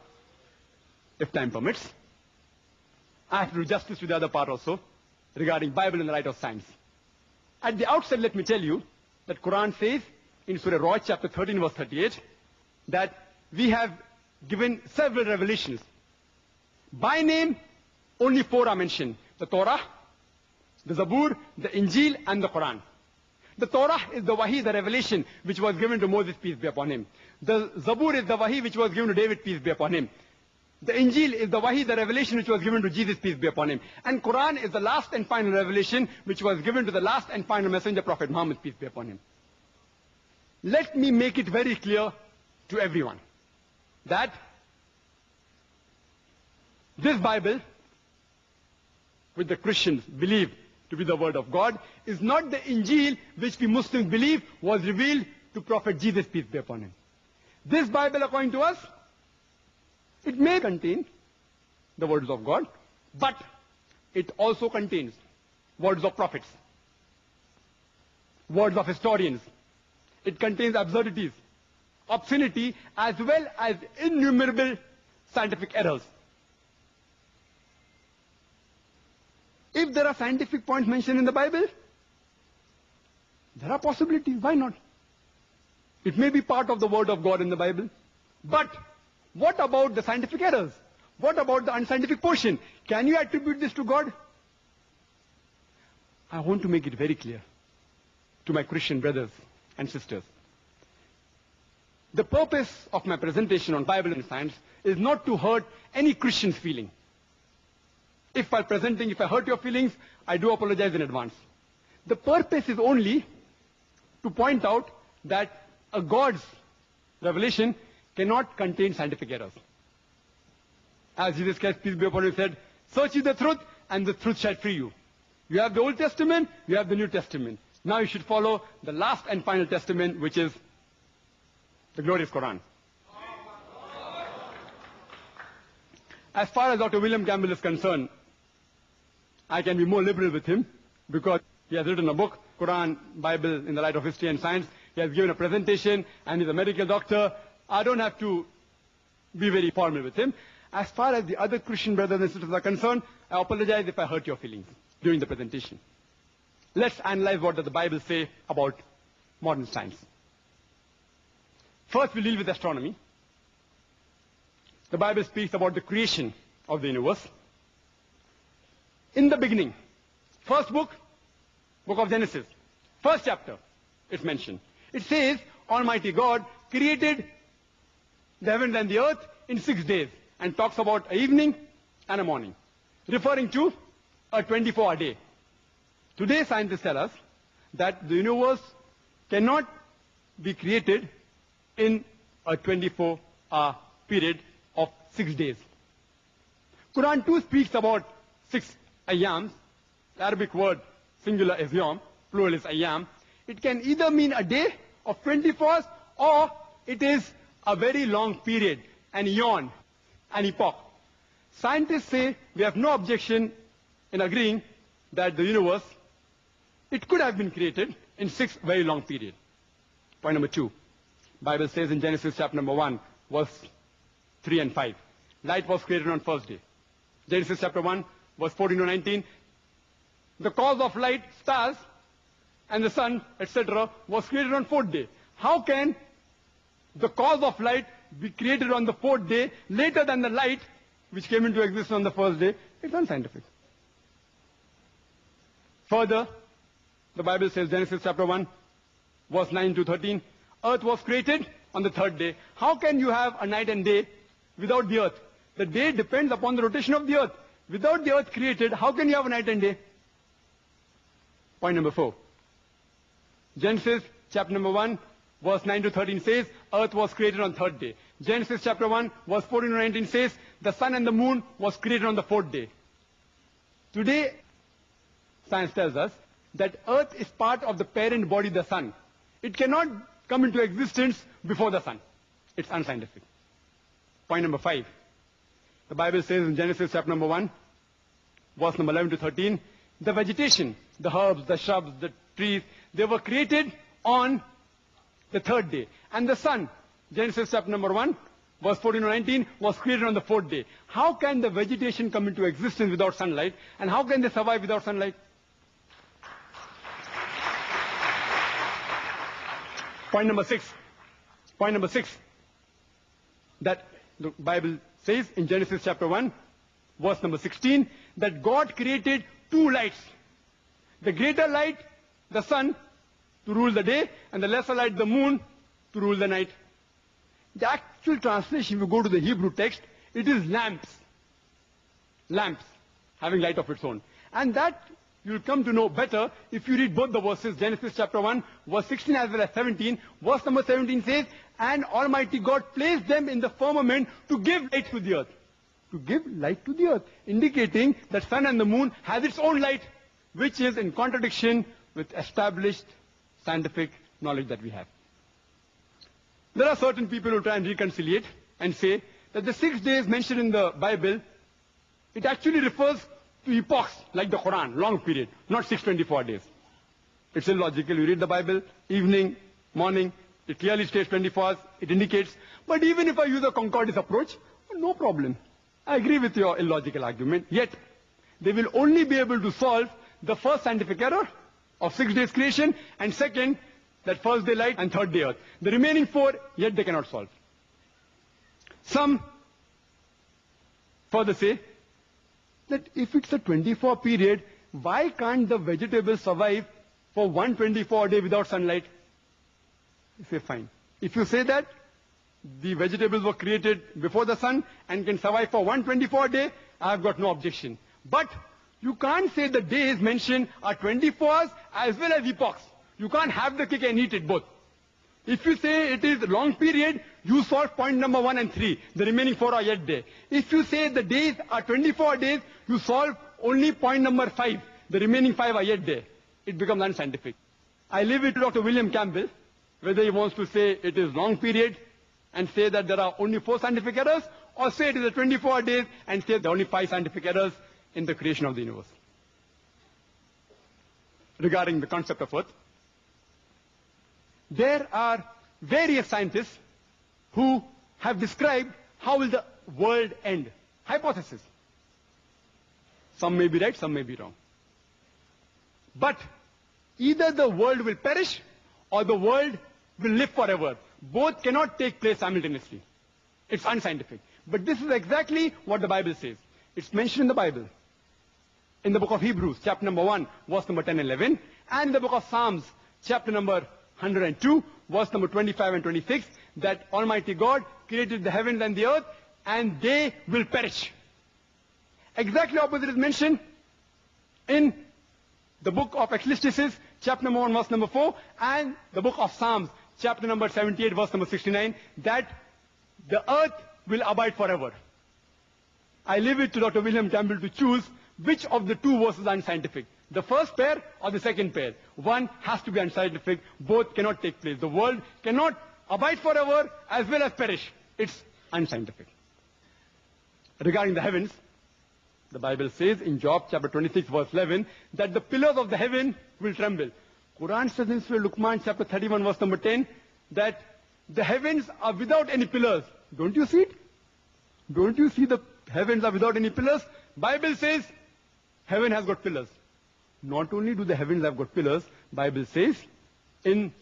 if time permits. I have to do justice to the other part also, regarding Bible and the right of science. At the outset, let me tell you that Quran says in Surah Ra'd, chapter 13, verse 38, that we have given several revelations. By name, only 4 are mentioned: the Torah, the Zabur, the Injil, and the Quran. The Torah is the Wahi, the revelation, which was given to Moses, peace be upon him. The Zabur is the Wahi, which was given to David, peace be upon him. The Injil is the Wahi, the revelation, which was given to Jesus, peace be upon him. And Quran is the last and final revelation, which was given to the last and final messenger, Prophet Muhammad, peace be upon him. Let me make it very clear to everyone that this Bible, which the Christians believe to be the word of God, is not the Injil which we Muslims believe was revealed to Prophet Jesus, peace be upon him. This Bible, according to us, it may contain the words of God, but it also contains words of prophets, words of historians. It contains absurdities, obscenity, as well as innumerable scientific errors. If there are scientific points mentioned in the Bible, there are possibilities. Why not? It may be part of the word of God in the Bible. But what about the scientific errors? What about the unscientific portion? Can you attribute this to God? I want to make it very clear to my Christian brothers and sisters. The purpose of my presentation on Bible and science is not to hurt any Christian's feeling. If while presenting, if I hurt your feelings, I do apologize in advance. The purpose is only to point out that a God's revelation cannot contain scientific errors. As Jesus Christ, peace be upon him, said, search ye the truth, and the truth shall free you. You have the Old Testament, you have the New Testament. Now you should follow the last and final testament, which is the glorious Quran. As far as Dr. William Campbell is concerned, I can be more liberal with him because he has written a book, Quran, Bible in the Light of History and Science. He has given a presentation and he's a medical doctor. I don't have to be very formal with him. As far as the other Christian brothers and sisters are concerned, I apologize if I hurt your feelings during the presentation. Let's analyze what does the Bible say about modern science. First, we'll deal with astronomy. The Bible speaks about the creation of the universe. In the beginning, first book of Genesis, first chapter, it's mentioned. It says, Almighty God created the heavens and the earth in 6 days, and talks about an evening and a morning, referring to a 24-hour day. Today, scientists tell us that the universe cannot be created in a 24-hour period of 6 days. Quran too speaks about 6 ayyams. The Arabic word singular is yom, plural is ayyam. It can either mean a day of 24 hours or it is a very long period, an eon, an epoch. Scientists say we have no objection in agreeing that the universe, it could have been created in 6 very long periods. Point number 2. Bible says in Genesis chapter number 1, verse 3 and 5. Light was created on first day. Genesis chapter 1, verse 14 to 19. The cause of light, stars, and the sun, etc., was created on 4th day. How can the cause of light be created on the 4th day later than the light which came into existence on the first day? It's unscientific. Further, the Bible says, Genesis chapter 1, verse 9 to 13, earth was created on the 3rd day. How can you have a night and day without the earth? The day depends upon the rotation of the earth. Without the earth created, how can you have a night and day? Point number 4. Genesis chapter number 1, verse 9 to 13 says, earth was created on 3rd day. Genesis chapter 1, verse 14 to 19 says, the sun and the moon was created on the 4th day. Today, science tells us that earth is part of the parent body, the sun. It cannot come into existence before the sun. It's unscientific. Point number 5. The Bible says in Genesis chapter number 1, verse number 11 to 13, the vegetation, the herbs, the shrubs, the trees, they were created on the 3rd day. And the sun, Genesis chapter number 1, verse 14 to 19, was created on the 4th day. How can the vegetation come into existence without sunlight? And how can they survive without sunlight? Point number 6. Point number 6. That the Bible says in Genesis chapter 1, verse number 16, that God created 2 lights. The greater light, the sun, to rule the day, and the lesser light, the moon, to rule the night. The actual translation, if you go to the Hebrew text, it is lamps. Lamps, having light of its own. And that you'll come to know better if you read both the verses, Genesis chapter 1, verse 16 as well as 17. Verse number 17 says, and Almighty God placed them in the firmament to give light to the earth. To give light to the earth, indicating that sun and the moon has its own light, which is in contradiction with established scientific knowledge that we have. There are certain people who try and reconciliate and say that the 6 days mentioned in the Bible, it actually refers to epochs like the Quran, long period, not 624 days. It's illogical. You read the Bible, evening, morning, it clearly states 24 hours, it indicates. But even if I use a concordance approach, no problem. I agree with your illogical argument. Yet, they will only be able to solve the first scientific error of 6 days creation, and second, that 1st day light and 3rd day earth. The remaining 4, yet they cannot solve. Some further say that if it's a 24 period, why can't the vegetables survive for 124 day without sunlight? You say, fine. If you say that, the vegetables were created before the sun and can survive for 124 days, I have got no objection. But you can't say the days mentioned are 24s as well as epochs. You can't have the cake and eat it both. If you say it is long period, you solve point number 1 and 3. The remaining 4 are yet there. If you say the days are 24 days, you solve only point number 5. The remaining 5 are yet there. It becomes unscientific. I leave it to Dr. William Campbell, whether he wants to say it is long period and say that there are only 4 scientific errors, or say it is a 24 days and say there are only 5 scientific errors in the creation of the universe. Regarding the concept of Earth, there are various scientists who have described how will the world end. Hypothesis. Some may be right, some may be wrong. But either the world will perish or the world will live forever. Both cannot take place simultaneously. It's unscientific. But this is exactly what the Bible says. It's mentioned in the Bible. In the book of Hebrews, chapter number 1, verse number 10 and 11. And in the book of Psalms, chapter number 102, verse number 25 and 26, that Almighty God created the heavens and the earth, and they will perish. Exactly opposite is mentioned in the book of Ecclesiastes, chapter number 1, verse number 4, and the book of Psalms, chapter number 78, verse number 69, that the earth will abide forever. I leave it to Dr. William Campbell to choose which of the 2 verses are unscientific. The first pair or the second pair. One has to be unscientific. Both cannot take place. The world cannot abide forever as well as perish. It's unscientific. Regarding the heavens, the Bible says in Job chapter 26 verse 11 that the pillars of the heaven will tremble. Quran says in Surah Luqman chapter 31 verse number 10 that the heavens are without any pillars. Don't you see it? Don't you see the heavens are without any pillars? Bible says heaven has got pillars. Not only do the heavens have got pillars, Bible says in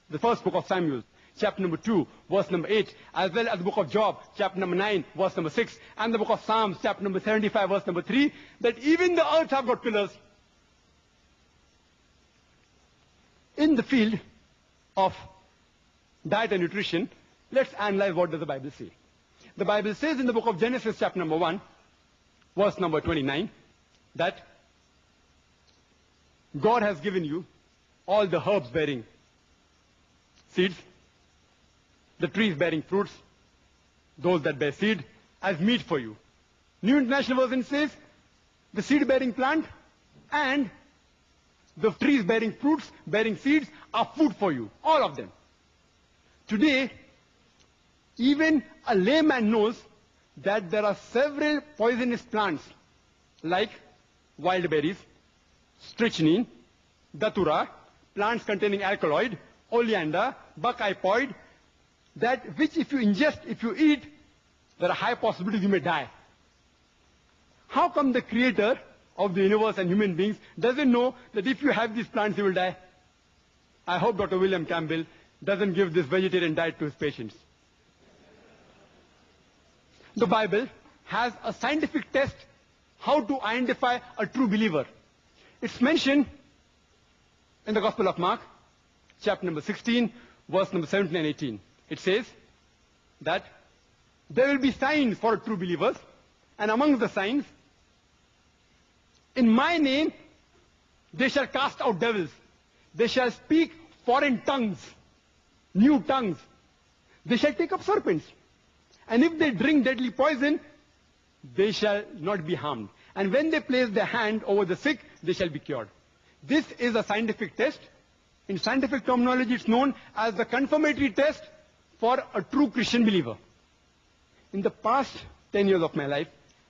the first book of Samuel, chapter number 2, verse number 8, as well as the book of Job, chapter number 9, verse number 6, and the book of Psalms, chapter number 75, verse number 3, that even the earth have got pillars. In the field of diet and nutrition, let's analyze what does the Bible say. The Bible says in the book of Genesis, chapter number 1, verse number 29, that God has given you all the herbs bearing seeds, the trees bearing fruits, those that bear seed, as meat for you. New International Version says the seed bearing plant and the trees bearing fruits, bearing seeds are food for you. All of them. Today, even a layman knows that there are several poisonous plants like wild berries, strychnine, datura, plants containing alkaloid, oleander, buckipod, that which if you ingest, if you eat, there are high possibilities you may die. How come the creator of the universe and human beings doesn't know that if you have these plants you will die? I hope Dr. William Campbell doesn't give this vegetarian diet to his patients. The Bible has a scientific test how to identify a true believer. It's mentioned in the Gospel of Mark, chapter number 16, verse number 17 and 18. It says that there will be signs for true believers, and among the signs, in my name, they shall cast out devils. They shall speak foreign tongues, new tongues. They shall take up serpents. And if they drink deadly poison, they shall not be harmed. And when they place their hand over the sick, they shall be cured. This is a scientific test. In scientific terminology, it's known as the confirmatory test for a true Christian believer. In the past 10 years of my life,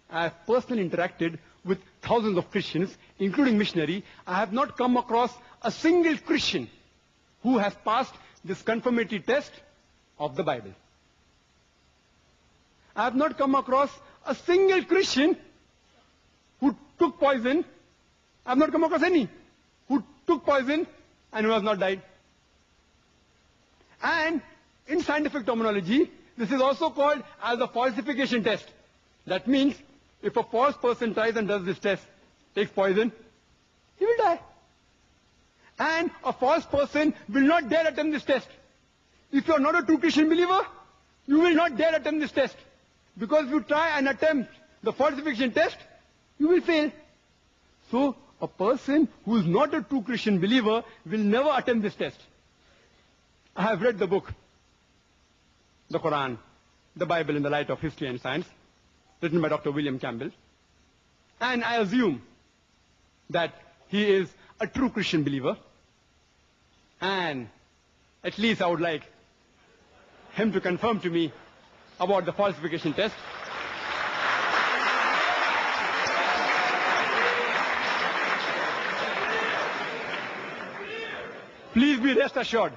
I have personally interacted with thousands of Christians, including missionaries. I have not come across a single Christian who has passed this confirmatory test of the Bible. I have not come across a single Christian who took poison. I have not come across any who took poison and who has not died. And in scientific terminology, this is also called as a falsification test. That means if a false person tries and does this test, takes poison, he will die. And a false person will not dare attempt this test. If you are not a true Christian believer, You will not dare attempt this test. Because if you try and attempt the falsification test, you will fail. So, a person who is not a true Christian believer will never attempt this test. I have read the book, the Quran, the Bible in the light of history and science, written by Dr. William Campbell. And I assume that he is a true Christian believer. And at least I would like him to confirm to me about the falsification test. Please be rest assured.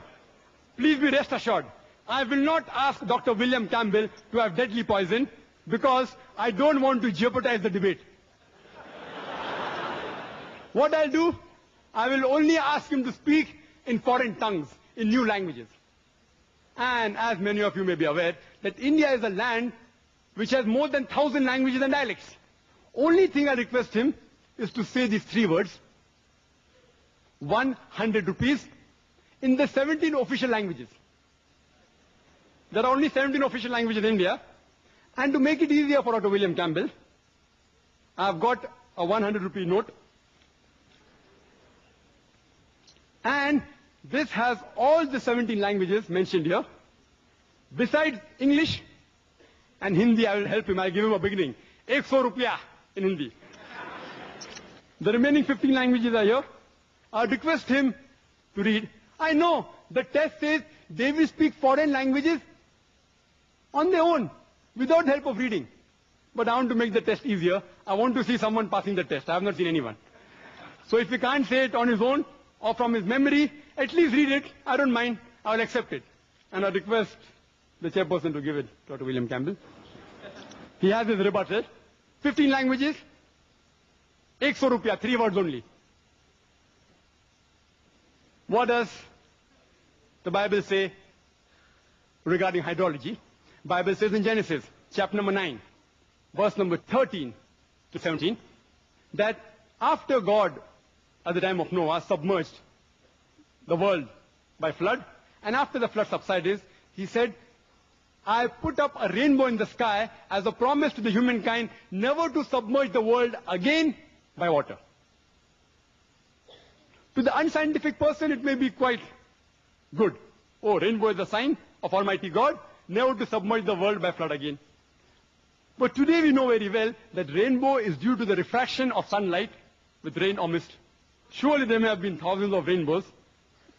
Please be rest assured. I will not ask Dr. William Campbell to have deadly poison because I don't want to jeopardize the debate. What I'll do, I will only ask him to speak in foreign tongues, in new languages. And as many of you may be aware, that India is a land which has more than 1,000 languages and dialects. Only thing I request him is to say these 3 words, 100 rupees, in the 17 official languages. There are only 17 official languages in India. And to make it easier for Dr. William Campbell, I've got a 100 rupee note. And this has all the 17 languages mentioned here. Besides English and Hindi, I will help him. I'll give him a beginning. 100 rupiya in Hindi. The remaining 15 languages are here. I'll request him to read. I know the test says they will speak foreign languages on their own, without help of reading. But I want to make the test easier. I want to see someone passing the test. I have not seen anyone. So if he can't say it on his own or from his memory, at least read it. I don't mind. I will accept it. And I request the chairperson to give it to Dr. William Campbell. He has his rebuttal. 15 languages, 100 rupiya, 3 words only. What does the Bible say regarding hydrology? Bible says in Genesis, chapter number 9, verse number 13 to 17, that after God, at the time of Noah, submerged the world by flood, and after the flood subsided, he said, I put up a rainbow in the sky as a promise to the humankind never to submerge the world again by water. To the unscientific person, it may be quite good. Oh, rainbow is a sign of Almighty God, never to submerge the world by flood again. But today we know very well that rainbow is due to the refraction of sunlight with rain or mist. Surely there may have been thousands of rainbows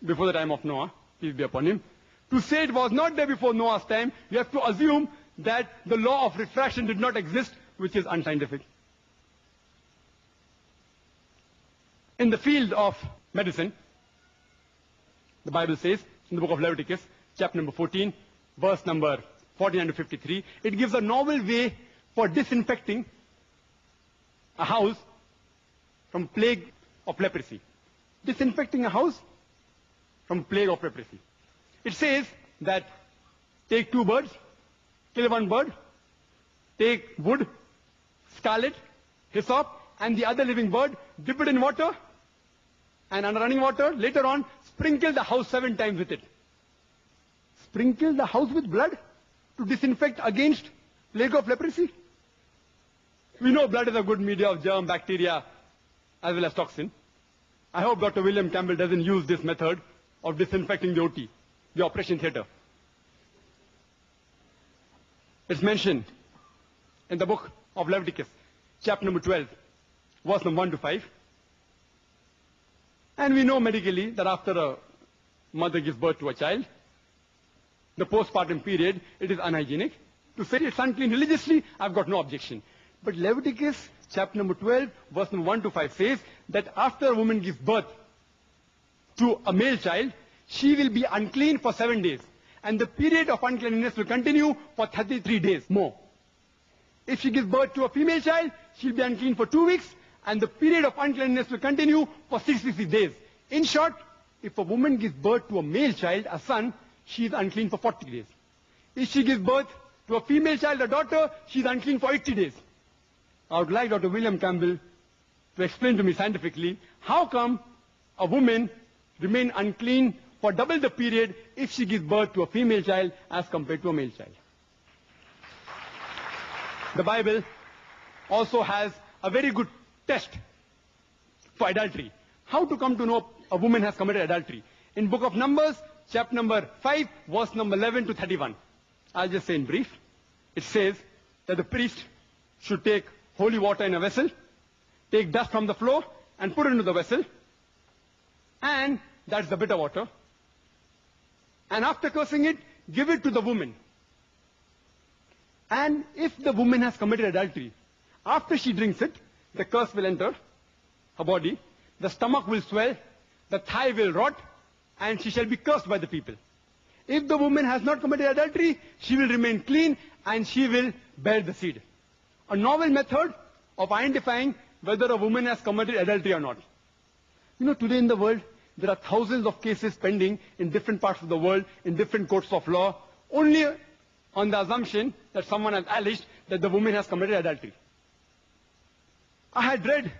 before the time of Noah, peace be upon him. To say it was not there before Noah's time, you have to assume that the law of refraction did not exist, which is unscientific. In the field of medicine, the Bible says, in the book of Leviticus, chapter number 14, verse number 49 to 53, it gives a novel way for disinfecting a house from plague of leprosy. Disinfecting a house from plague of leprosy. It says that take 2 birds, kill 1 bird, take wood, scarlet, hyssop, and the other living bird, dip it in water, and under running water, later on, sprinkle the house 7 times with it. Sprinkle the house with blood to disinfect against plague of leprosy? We know blood is a good media of germ, bacteria, as well as toxin. I hope Dr. William Campbell doesn't use this method of disinfecting the OT, the operation theater. It's mentioned in the book of Leviticus, chapter number 12, verse number 1 to 5. And we know medically that after a mother gives birth to a child, the postpartum period, it is unhygienic. To say it's unclean religiously, I've got no objection. But Leviticus chapter number 12, verse number 1 to 5 says that after a woman gives birth to a male child, she will be unclean for 7 days. And the period of uncleanness will continue for 33 days more. If she gives birth to a female child, she'll be unclean for 2 weeks, and the period of uncleanness will continue for 66 days. In short, if a woman gives birth to a male child, a son, she is unclean for 40 days. If she gives birth to a female child, a daughter, she is unclean for 80 days. I would like Dr. William Campbell to explain to me scientifically, how come a woman remains unclean for double the period if she gives birth to a female child as compared to a male child? the Bible also has a very good test for adultery. How to come to know a woman has committed adultery? In book of Numbers, chapter number 5, verse number 11 to 31. I'll just say in brief. It says that the priest should take holy water in a vessel, take dust from the floor, and put it into the vessel. And that's the bitter water. And after cursing it, give it to the woman. And if the woman has committed adultery, after she drinks it, the curse will enter her body, the stomach will swell, the thigh will rot, and she shall be cursed by the people. If the woman has not committed adultery, she will remain clean and she will bear the seed. A novel method of identifying whether a woman has committed adultery or not. You know, today in the world, there are thousands of cases pending in different parts of the world, in different courts of law, only on the assumption that someone has alleged that the woman has committed adultery. I had read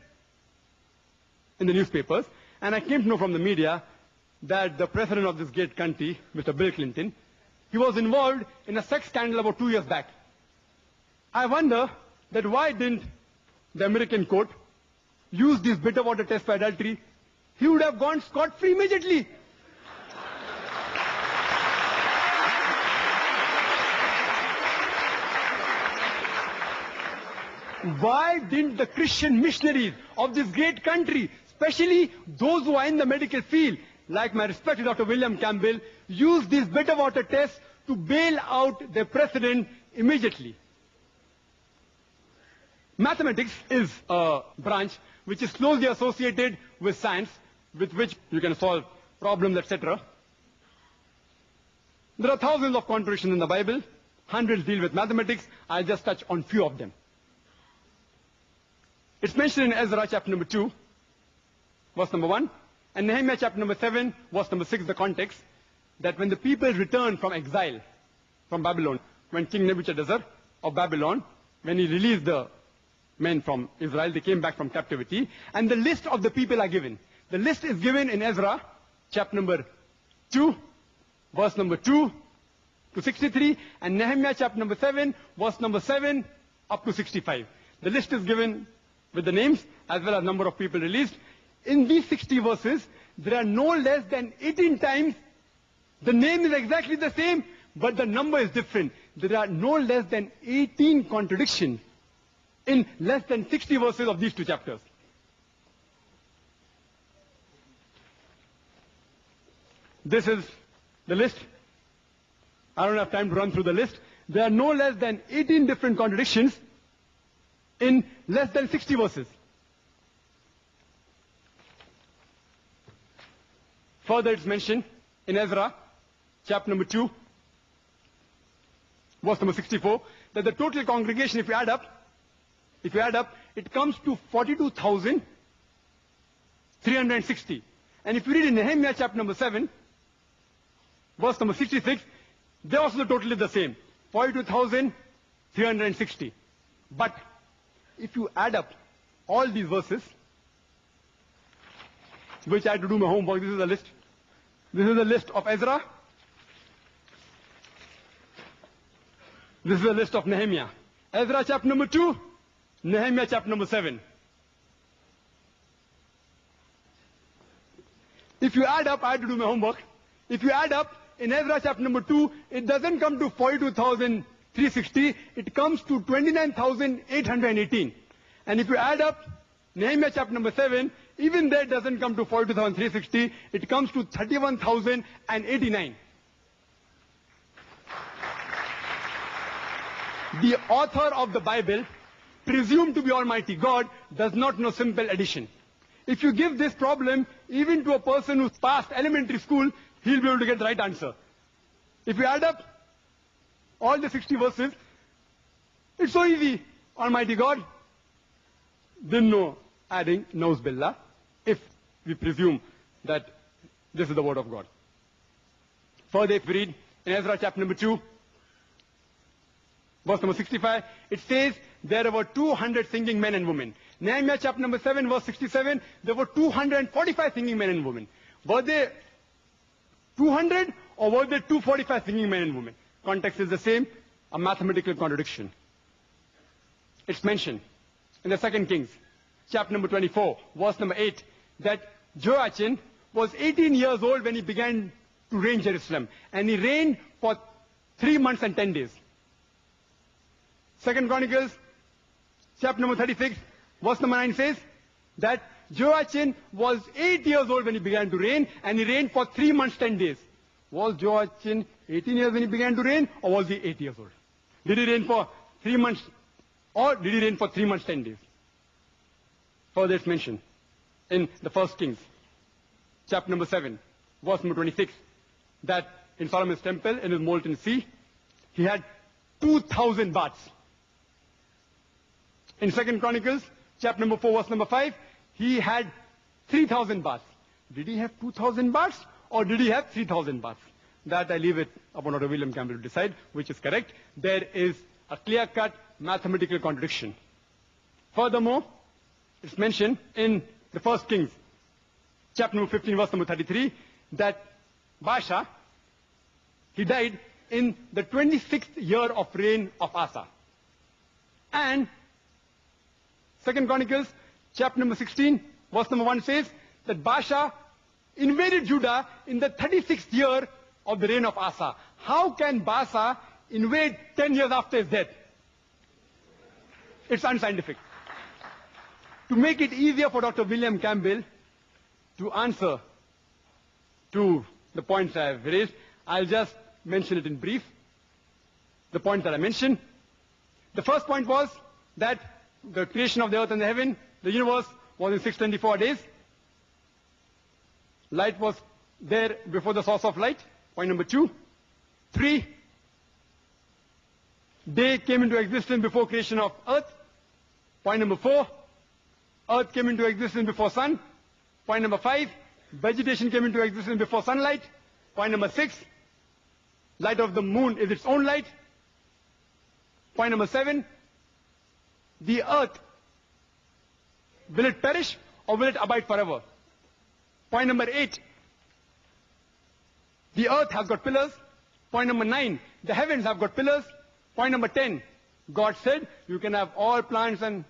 in the newspapers, and I came to know from the media, that the president of this great country, Mr. Bill Clinton, he was involved in a sex scandal about 2 years back. I wonder that why didn't the American court use this bitter water test for adultery? He would have gone scot-free immediately. Why didn't the Christian missionaries of this great country, especially those who are in the medical field, like my respected Dr. William Campbell, use this bitter water test to bail out their president immediately? Mathematics is a branch which is closely associated with science, with which you can solve problems, etc. There are thousands of contradictions in the Bible. Hundreds deal with mathematics. I'll just touch on few of them. It's mentioned in Ezra chapter number 2, verse number 1, and Nehemiah chapter number 7, verse number 6, the context, that when the people returned from exile from Babylon, when King Nebuchadnezzar of Babylon, when he released the men from Israel, they came back from captivity, and the list of the people are given. The list is given in Ezra chapter number 2, verse number 2 to 63, and Nehemiah chapter number 7, verse number 7 up to 65. The list is given with the names as well as number of people released. In these 60 verses, there are no less than 18 times the name is exactly the same, but the number is different. There are no less than 18 contradictions in less than 60 verses of these two chapters. This is the list. I don't have time to run through the list. There are no less than 18 different contradictions in less than 60 verses. Further, it's mentioned in Ezra, chapter number 2, verse number 64, that the total congregation, if you add up, it comes to 42,360. And if you read in Nehemiah chapter number 7, verse number 66, there also the total is the same, 42,360. But if you add up all these verses, which I had to do my homework, this is the list. This is the list of Ezra. This is the list of Nehemiah. Ezra chapter number 2, Nehemiah chapter number 7. If you add up, I had to do my homework. If you add up, in Ezra chapter number 2, it doesn't come to 42,360, it comes to 29,818. And if you add up Nehemiah chapter number 7, even there it doesn't come to 42,360, it comes to 31,089. The author of the Bible, presumed to be Almighty God, does not know simple addition. If you give this problem even to a person who's passed elementary school, he'll be able to get the right answer. If you add up all the 60 verses, it's so easy. Almighty God didn't know adding Nauz Billah, if we presume that this is the word of God. Further, if we read in Ezra chapter number 2, verse number 65, it says there were 200 singing men and women. Nehemiah chapter number 7, verse 67, there were 245 singing men and women. Were they 200 or were there 245 singing men and women? Context is the same, a mathematical contradiction. it's mentioned in the 2 Kings, chapter number 24, verse number 8, that Joachim was 18 years old when he began to reign Jerusalem. And he reigned for 3 months and 10 days. 2 Chronicles, chapter number 36, verse number 9 says that Joachim was 8 years old when he began to reign, and he reigned for 3 months, 10 days. Was Joachim 18 years when he began to reign, or was he 8 years old? Did he reign for 3 months, or did he reign for 3 months, 10 days? Further it's mentioned in the 1 Kings, chapter number 7, verse number 26, that in Solomon's temple, in his molten sea, he had 2,000 baths. In 2 Chronicles, chapter number 4, verse number 5, he had 3,000 baths. Did he have 2,000 baths, or did he have 3,000 baths? That I leave it upon Dr. William Campbell to decide which is correct. There is a clear-cut mathematical contradiction. Furthermore, it's mentioned in the 1 Kings, chapter number 15, verse number 33, that Baasha, he died in the 26th year of reign of Asa. And 2 Chronicles, chapter number 16, verse number 1 says that Baasha invaded Judah in the 36th year of the reign of Asa. How can Baasha invade 10 years after his death? It's unscientific. To make it easier for Dr. William Campbell to answer to the points I have raised, I'll just mention it in brief. The points that I mentioned. The first point was that the creation of the earth and the heaven, the universe, was in 624 days. Light was there before the source of light. Point number 2. 3. Day came into existence before creation of earth. Point number 4. Earth came into existence before sun. Point number 5. Vegetation came into existence before sunlight. Point number 6. Light of the moon is its own light. Point number 7. The earth, will it perish or will it abide forever? Point number 8. The earth has got pillars. Point number 9. The heavens have got pillars. Point number 10. God said you can have all plants and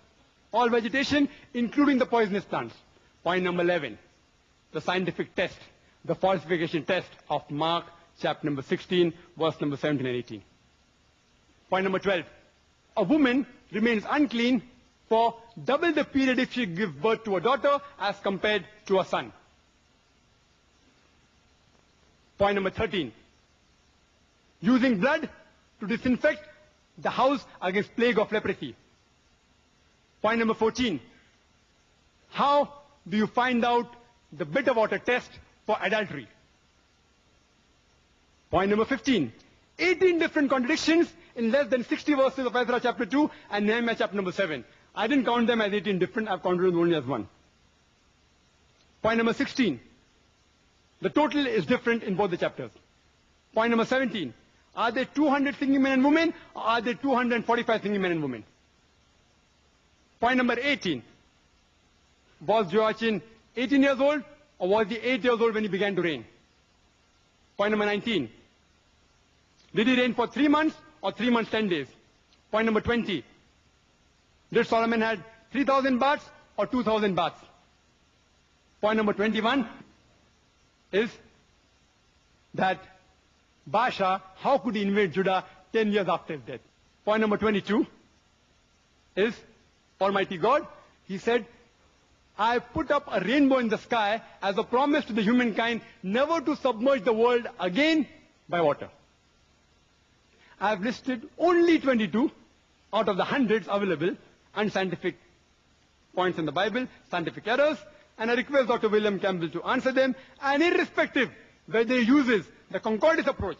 all vegetation, including the poisonous plants. Point number 11. The scientific test, the falsification test of Mark chapter number 16, verse number 17 and 18. Point number 12. A woman remains unclean for double the period if she gives birth to a daughter as compared to a son. Point number 13. Using blood to disinfect the house against plague of leprosy. Point number 14. How do you find out the bitter water test for adultery? Point number 15. 18 different contradictions in less than 60 verses of Ezra chapter 2 and Nehemiah chapter number 7. I didn't count them as 18 different, I've counted them only as one. Point number 16. The total is different in both the chapters. Point number 17. Are there 200 singing men and women, or are there 245 singing men and women? Point number 18. Was Joachim 18 years old, or was he 8 years old when he began to reign? Point number 19. Did he reign for 3 months, or 3 months, 10 days? Point number 20. Did Solomon have 3,000 baths, or 2,000 baths? Point number 21 is that Baasha, how could he invade Judah 10 years after his death? Point number 22 is Almighty God. He said, I put up a rainbow in the sky as a promise to the humankind never to submerge the world again by water. I have listed only 22 out of the hundreds available unscientific points in the Bible, scientific errors, and I request Dr. William Campbell to answer them, and irrespective whether he uses the concordance approach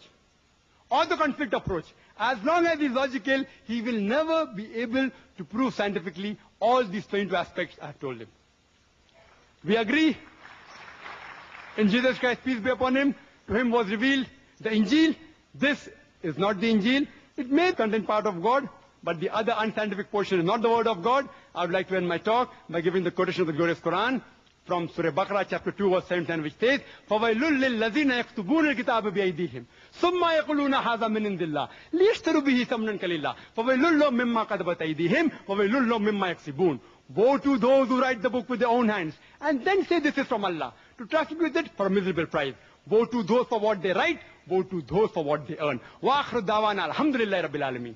or the conflict approach, as long as he is logical, he will never be able to prove scientifically all these 22 aspects I have told him. We agree in Jesus Christ, peace be upon him, to him was revealed the Injil. This is not the Injil. It may contain part of God, but the other unscientific portion is not the word of God. I would like to end my talk by giving the quotation of the glorious Quran. from Surah Baqarah chapter 2 verse 7 which says, فَوَيْلٌ لِلَّذِينَ يَكْتُبُونَ الْكِتَابَ بِأَيْدِيهِمْ ثُمَّ يَقُولُونَ هَذَا مِنْ عِنْدِ اللَّهِ لِيَشْتَرُوا بِهِ ثَمَنًا قَلِيلًا فَوَيْلٌ لَهُم مِّمَّا كَتَبَتْ أَيْدِيهِمْ وَوَيْلٌ لَهُم مِّمَّا يَكْسِبُونَ. Woe to those who write the book with their own hands and then say this is from Allah, to trust with it for a miserable price. Woe to those for what they write, woe to those for what they earn. وَآخِرُ دَعْوَانَا الْحَمْدُ لِلَّهِ رَبِّ الْعَالَمِينَ.